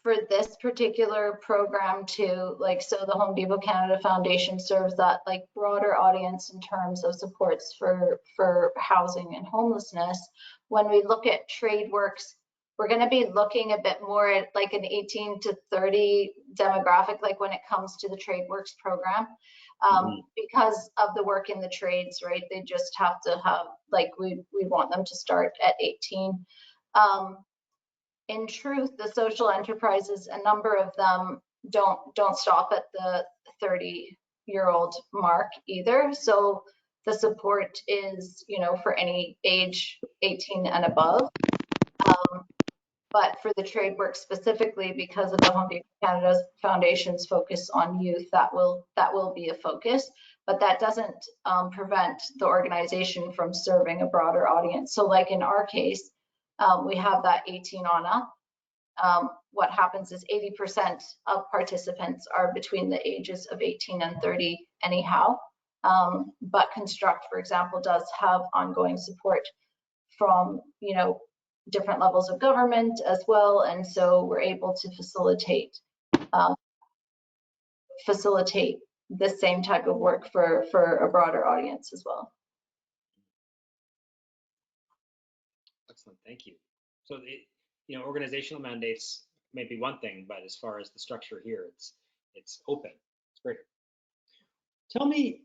for this particular program too, like, so the Home Depot Canada Foundation serves that like broader audience in terms of supports for housing and homelessness. When we look at TradeWorx, we're going to be looking a bit more at like an 18 to 30 demographic, like when it comes to the TradeWorx program, because of the work in the trades, right? They just have to have, like, we want them to start at 18. In truth, the social enterprises, a number of them don't stop at the 30-year-old mark either. So the support is, you know, for any age 18 and above. But for the TradeWorx specifically, because of the Home Depot Canada Foundation's focus on youth, that will be a focus. But that doesn't prevent the organization from serving a broader audience. So like in our case, we have that 18 on up. What happens is 80% of participants are between the ages of 18 and 30 anyhow. But Construct, for example, does have ongoing support from, you know, different levels of government as well. And so we're able to facilitate the same type of work for a broader audience as well. Excellent, thank you. So, you know, organizational mandates may be one thing, but as far as the structure here, it's open. It's great. Tell me,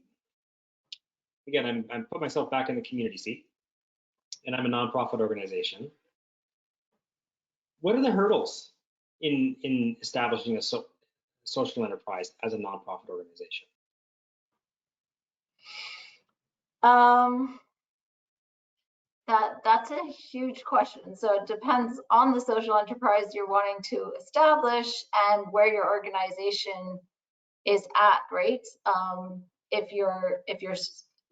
again, I'm put myself back in the community seat, and I'm a nonprofit organization. What are the hurdles in establishing a social enterprise as a nonprofit organization? That's a huge question. So it depends on the social enterprise you're wanting to establish and where your organization is at, right? If you're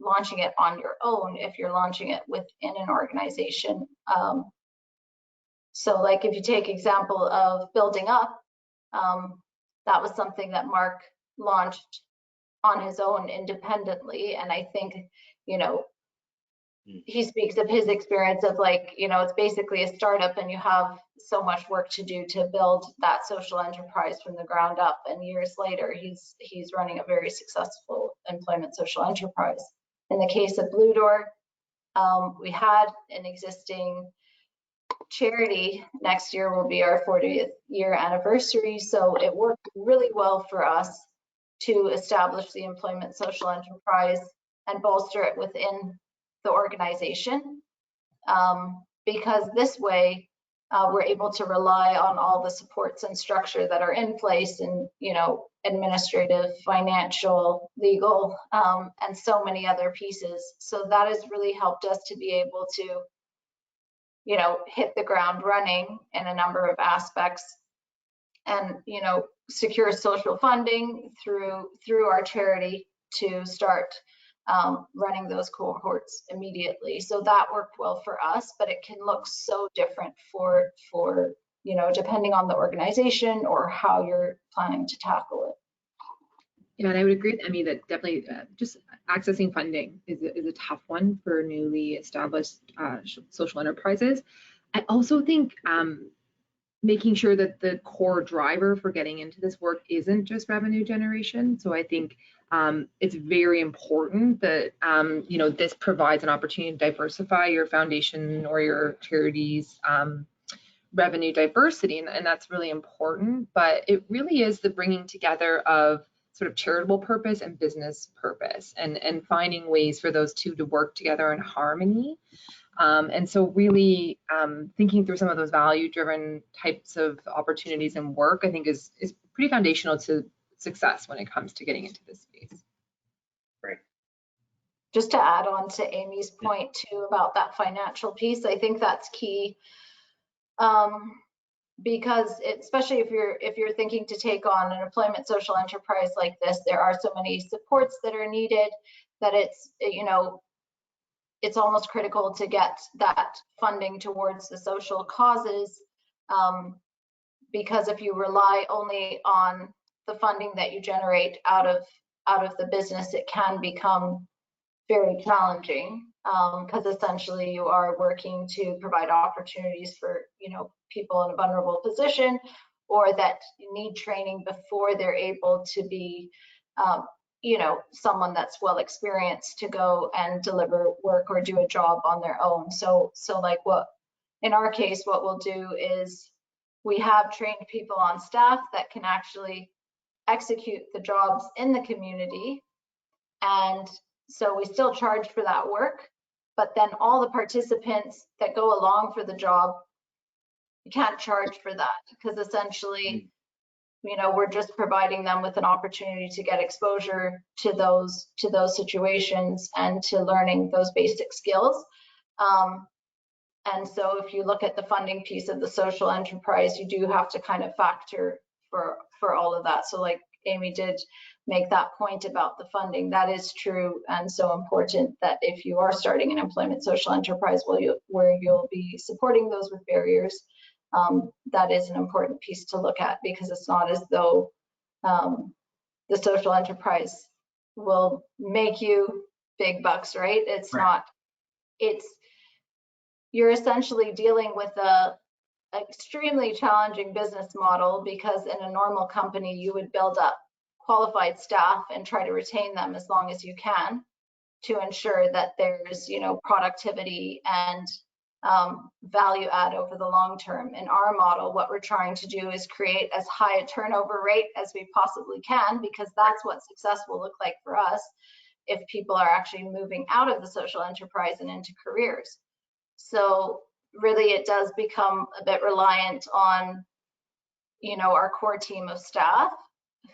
launching it on your own, if you're launching it within an organization. So like if you take example of Building Up, that was something that Mark launched on his own independently. And I think, you know, he speaks of his experience of like, you know, it's basically a startup and you have so much work to do to build that social enterprise from the ground up. And years later, he's running a very successful employment social enterprise. In the case of Bilodeau, we had an existing charity. Next year will be our 40th year anniversary. So it worked really well for us to establish the employment social enterprise and bolster it within the organization, because this way we're able to rely on all the supports and structure that are in place, and, you know, administrative, financial, legal, and so many other pieces. So that has really helped us to be able to, you know, hit the ground running in a number of aspects, and, you know, secure social funding through our charity to start running those cohorts immediately. So that worked well for us, but it can look so different for you know, depending on the organization or how you're planning to tackle it. Yeah, and I would agree with Emmy that definitely just accessing funding is a tough one for newly established social enterprises. I also think making sure that the core driver for getting into this work isn't just revenue generation. So I think it's very important that you know, this provides an opportunity to diversify your foundation or your charity's revenue diversity, and that's really important. But it really is the bringing together of sort of charitable purpose and business purpose, and finding ways for those two to work together in harmony. And so really thinking through some of those value-driven types of opportunities and work, I think is pretty foundational to success when it comes to getting into this space. Great. Just to add on to Amy's point too about that financial piece, I think that's key. because especially if you're thinking to take on an employment social enterprise like this, there are so many supports that are needed that it's, you know, it's almost critical to get that funding towards the social causes, because if you rely only on the funding that you generate out of the business, it can become very challenging, because essentially you are working to provide opportunities for, you know, people in a vulnerable position or that need training before they're able to be, you know, someone that's well experienced to go and deliver work or do a job on their own. So like what, in our case, what we'll do is we have trained people on staff that can actually execute the jobs in the community. And so we still charge for that work, but then all the participants that go along for the job, you can't charge for that, because essentially, you know, we're just providing them with an opportunity to get exposure to those situations and to learning those basic skills. And so if you look at the funding piece of the social enterprise, you do have to kind of factor for all of that. So like Amy did make that point about the funding, that is true and so important that if you are starting an employment social enterprise where you'll be supporting those with barriers, that is an important piece to look at, because it's not as though the social enterprise will make you big bucks, right? It's right. Not, it's, you're essentially dealing with a extremely challenging business model, because in a normal company, you would build up qualified staff and try to retain them as long as you can to ensure that there's, you know, productivity and value add over the long term. In our model, what we're trying to do is create as high a turnover rate as we possibly can, because that's what success will look like for us if people are actually moving out of the social enterprise and into careers. So really it does become a bit reliant on, you know, our core team of staff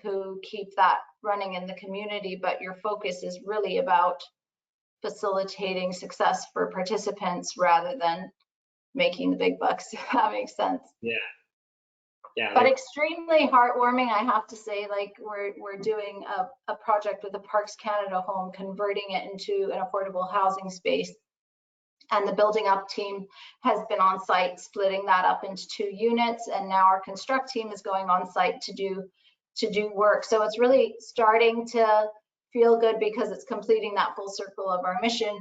who keep that running in the community, but your focus is really about facilitating success for participants rather than making the big bucks, if that makes sense. Yeah. Yeah. But extremely heartwarming, I have to say. Like we're doing a project with the Parks Canada home, converting it into an affordable housing space. And the building up team has been on site, splitting that up into 2 units. And now our construct team is going on site to do work. So it's really starting to feel good, because it's completing that full circle of our mission,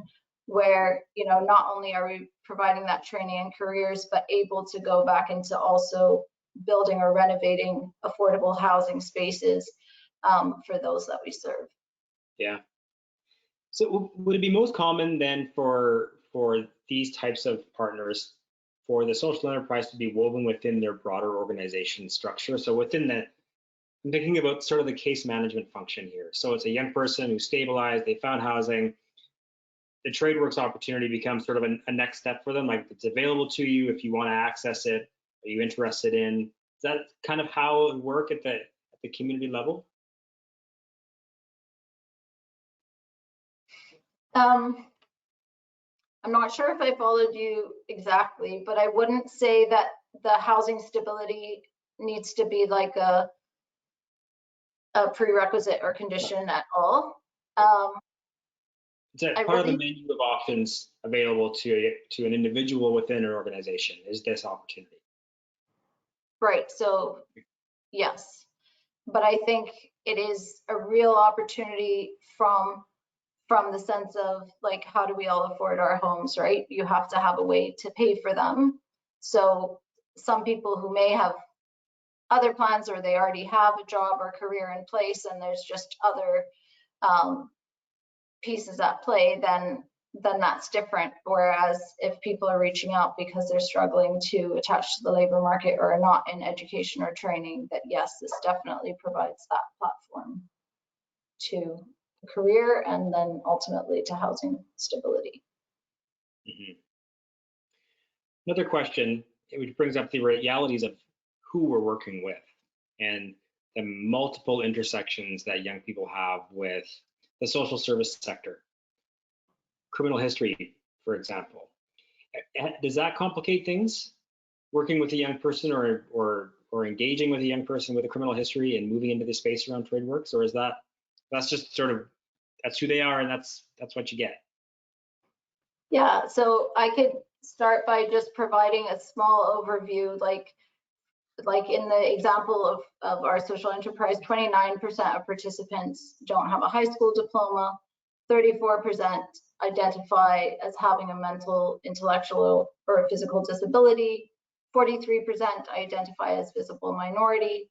where, you know, not only are we providing that training and careers, but able to go back into also building or renovating affordable housing spaces for those that we serve. Yeah. So would it be most common then for these types of partners for the social enterprise to be woven within their broader organization structure? So within that, I'm thinking about sort of the case management function here. So it's a young person who stabilized, they found housing. The TradeWorx opportunity becomes sort of a next step for them. Like, it's available to you if you want to access it. Are you interested in? Is that kind of how it would work at the community level? I'm not sure if I followed you exactly, but I wouldn't say that the housing stability needs to be like a prerequisite or condition at all. It's part of the menu of options available to an individual within an organization is this opportunity. Right, so yes, but I think it is a real opportunity from the sense of, like, how do we all afford our homes, right? You have to have a way to pay for them. So some people who may have other plans, or they already have a job or career in place, and there's just other pieces at play, then that's different. Whereas if people are reaching out because they're struggling to attach to the labor market or are not in education or training, that yes, this definitely provides that platform to a career and then ultimately to housing stability. Mm-hmm. Another question, which brings up the realities of who we're working with and the multiple intersections that young people have with the social service sector. Criminal history, for example. Does that complicate things working with a young person or engaging with a young person with a criminal history and moving into the space around TradeWorx, or is that's just sort of, that's who they are and that's what you get? Yeah, so I could start by just providing a small overview, like in the example of our social enterprise, 29% of participants don't have a high school diploma, 34% identify as having a mental, intellectual, or physical disability, 43% identify as visible minority,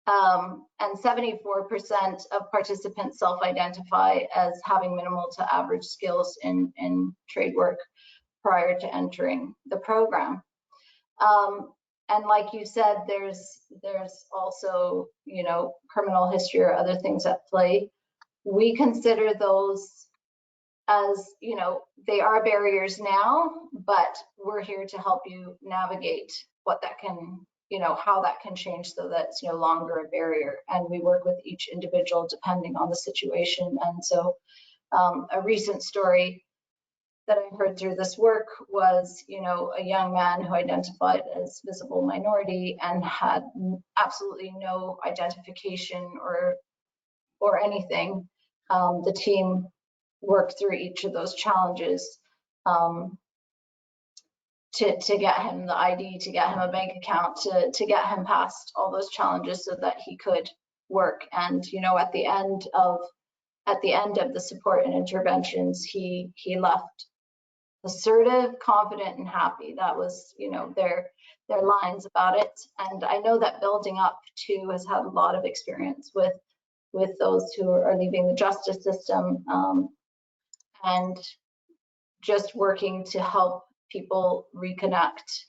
and 74% of participants self-identify as having minimal to average skills in trade work prior to entering the program. And like you said, there's also, you know, criminal history or other things at play. We consider those as, you know, they are barriers now, but we're here to help you navigate what that can, you know, how that can change so that it's no longer a barrier. And we work with each individual depending on the situation. And so a recent story that I heard through this work was, you know, a young man who identified as visible minority and had absolutely no identification or anything. The team worked through each of those challenges to get him the ID, to get him a bank account, to get him past all those challenges so that he could work. And, you know, at the end of the support and interventions, he left assertive, confident, and happy. That was, you know, their lines about it. And I know that Building Up too has had a lot of experience with those who are leaving the justice system, and just working to help people reconnect.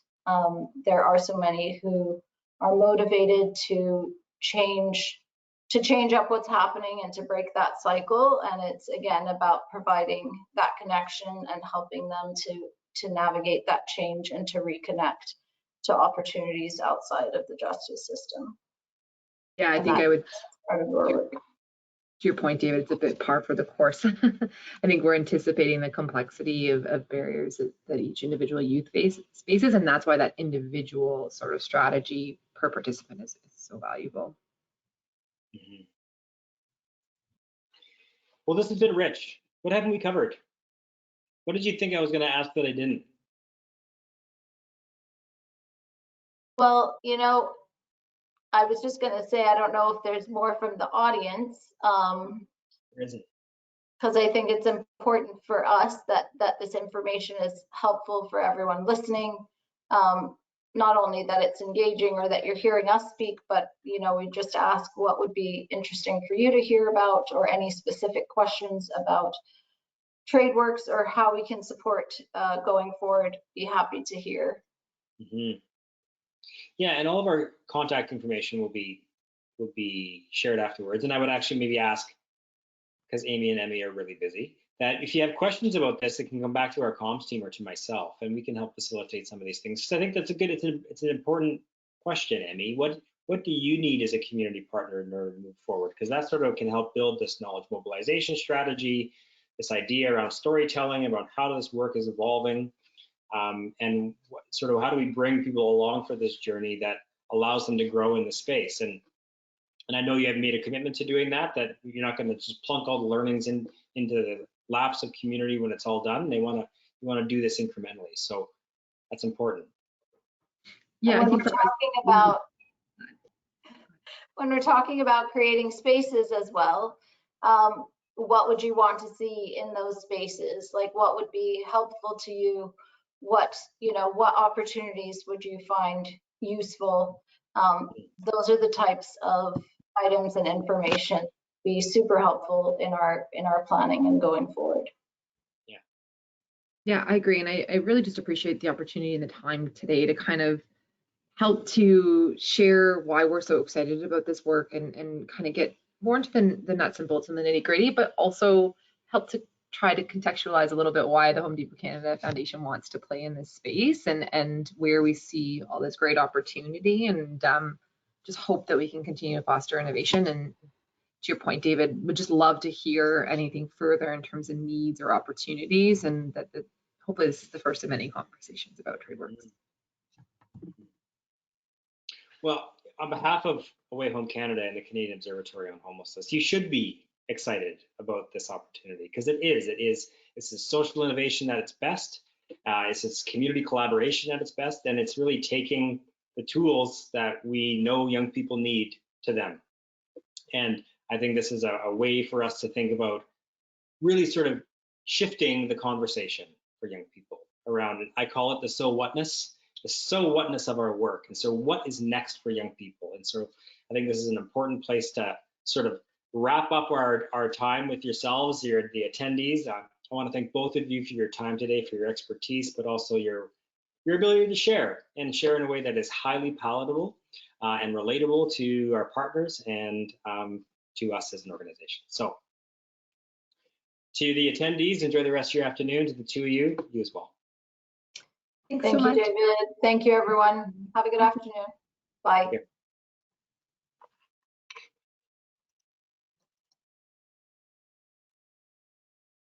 There are so many who are motivated to change up what's happening and to break that cycle. And it's again about providing that connection and helping them to navigate that change and to reconnect to opportunities outside of the justice system. Yeah, I think I would, part of our work. to your point, David, it's a bit par for the course. I think we're anticipating the complexity of barriers that each individual youth faces, and that's why that individual sort of strategy per participant is so valuable. Mm-hmm. Well, this has been rich. What haven't we covered? What did you think I was going to ask that I didn't? Well, you know, I was just going to say, I don't know if there's more from the audience. There isn't. Because I think it's important for us that this information is helpful for everyone listening. Not only that it's engaging or that you're hearing us speak, but, you know, we just ask what would be interesting for you to hear about, or any specific questions about TradeWorx or how we can support going forward. Be happy to hear. Mm-hmm. Yeah, and all of our contact information will be shared afterwards. And I would actually maybe ask, because Amy and Emmy are really busy, that if you have questions about this, it can come back to our comms team or to myself, and we can help facilitate some of these things. So I think that's it's an important question, Emmy. What do you need as a community partner in order to move forward? Because that sort of can help build this knowledge mobilization strategy, this idea around storytelling, about how this work is evolving, and sort of how do we bring people along for this journey that allows them to grow in the space. And I know you have made a commitment to doing that you're not going to just plunk all the learnings into the laps of community when it's all done. You want to do this incrementally. So that's important. Yeah, when we're talking about creating spaces as well, what would you want to see in those spaces? Like, what would be helpful to you? What opportunities would you find useful? Those are the types of items and information be super helpful in our planning and going forward. Yeah, I agree. And I really just appreciate the opportunity and the time today to kind of help to share why we're so excited about this work and kind of get more into the nuts and bolts and the nitty gritty, but also help to try to contextualize a little bit why the Home Depot Canada Foundation wants to play in this space and where we see all this great opportunity, and just hope that we can continue to foster innovation. And to your point, David, would just love to hear anything further in terms of needs or opportunities, and that hopefully this is the first of many conversations about TradeWorx. Well, on behalf of Away Home Canada and the Canadian Observatory on Homelessness, you should be excited about this opportunity because it's a social innovation at its best. It's community collaboration at its best, and it's really taking the tools that we know young people need to them. And I think this is a way for us to think about really sort of shifting the conversation for young people around it. I call it the so whatness of our work. And so what is next for young people? And so I think this is an important place to sort of wrap up our time with yourselves, the attendees. I want to thank both of you for your time today, for your expertise, but also your ability to share in a way that is highly palatable and relatable to our partners and to us as an organization. So to the attendees, enjoy the rest of your afternoon. To the two of you as well. Thank you, David. Thank you, everyone. Have a good afternoon. Bye.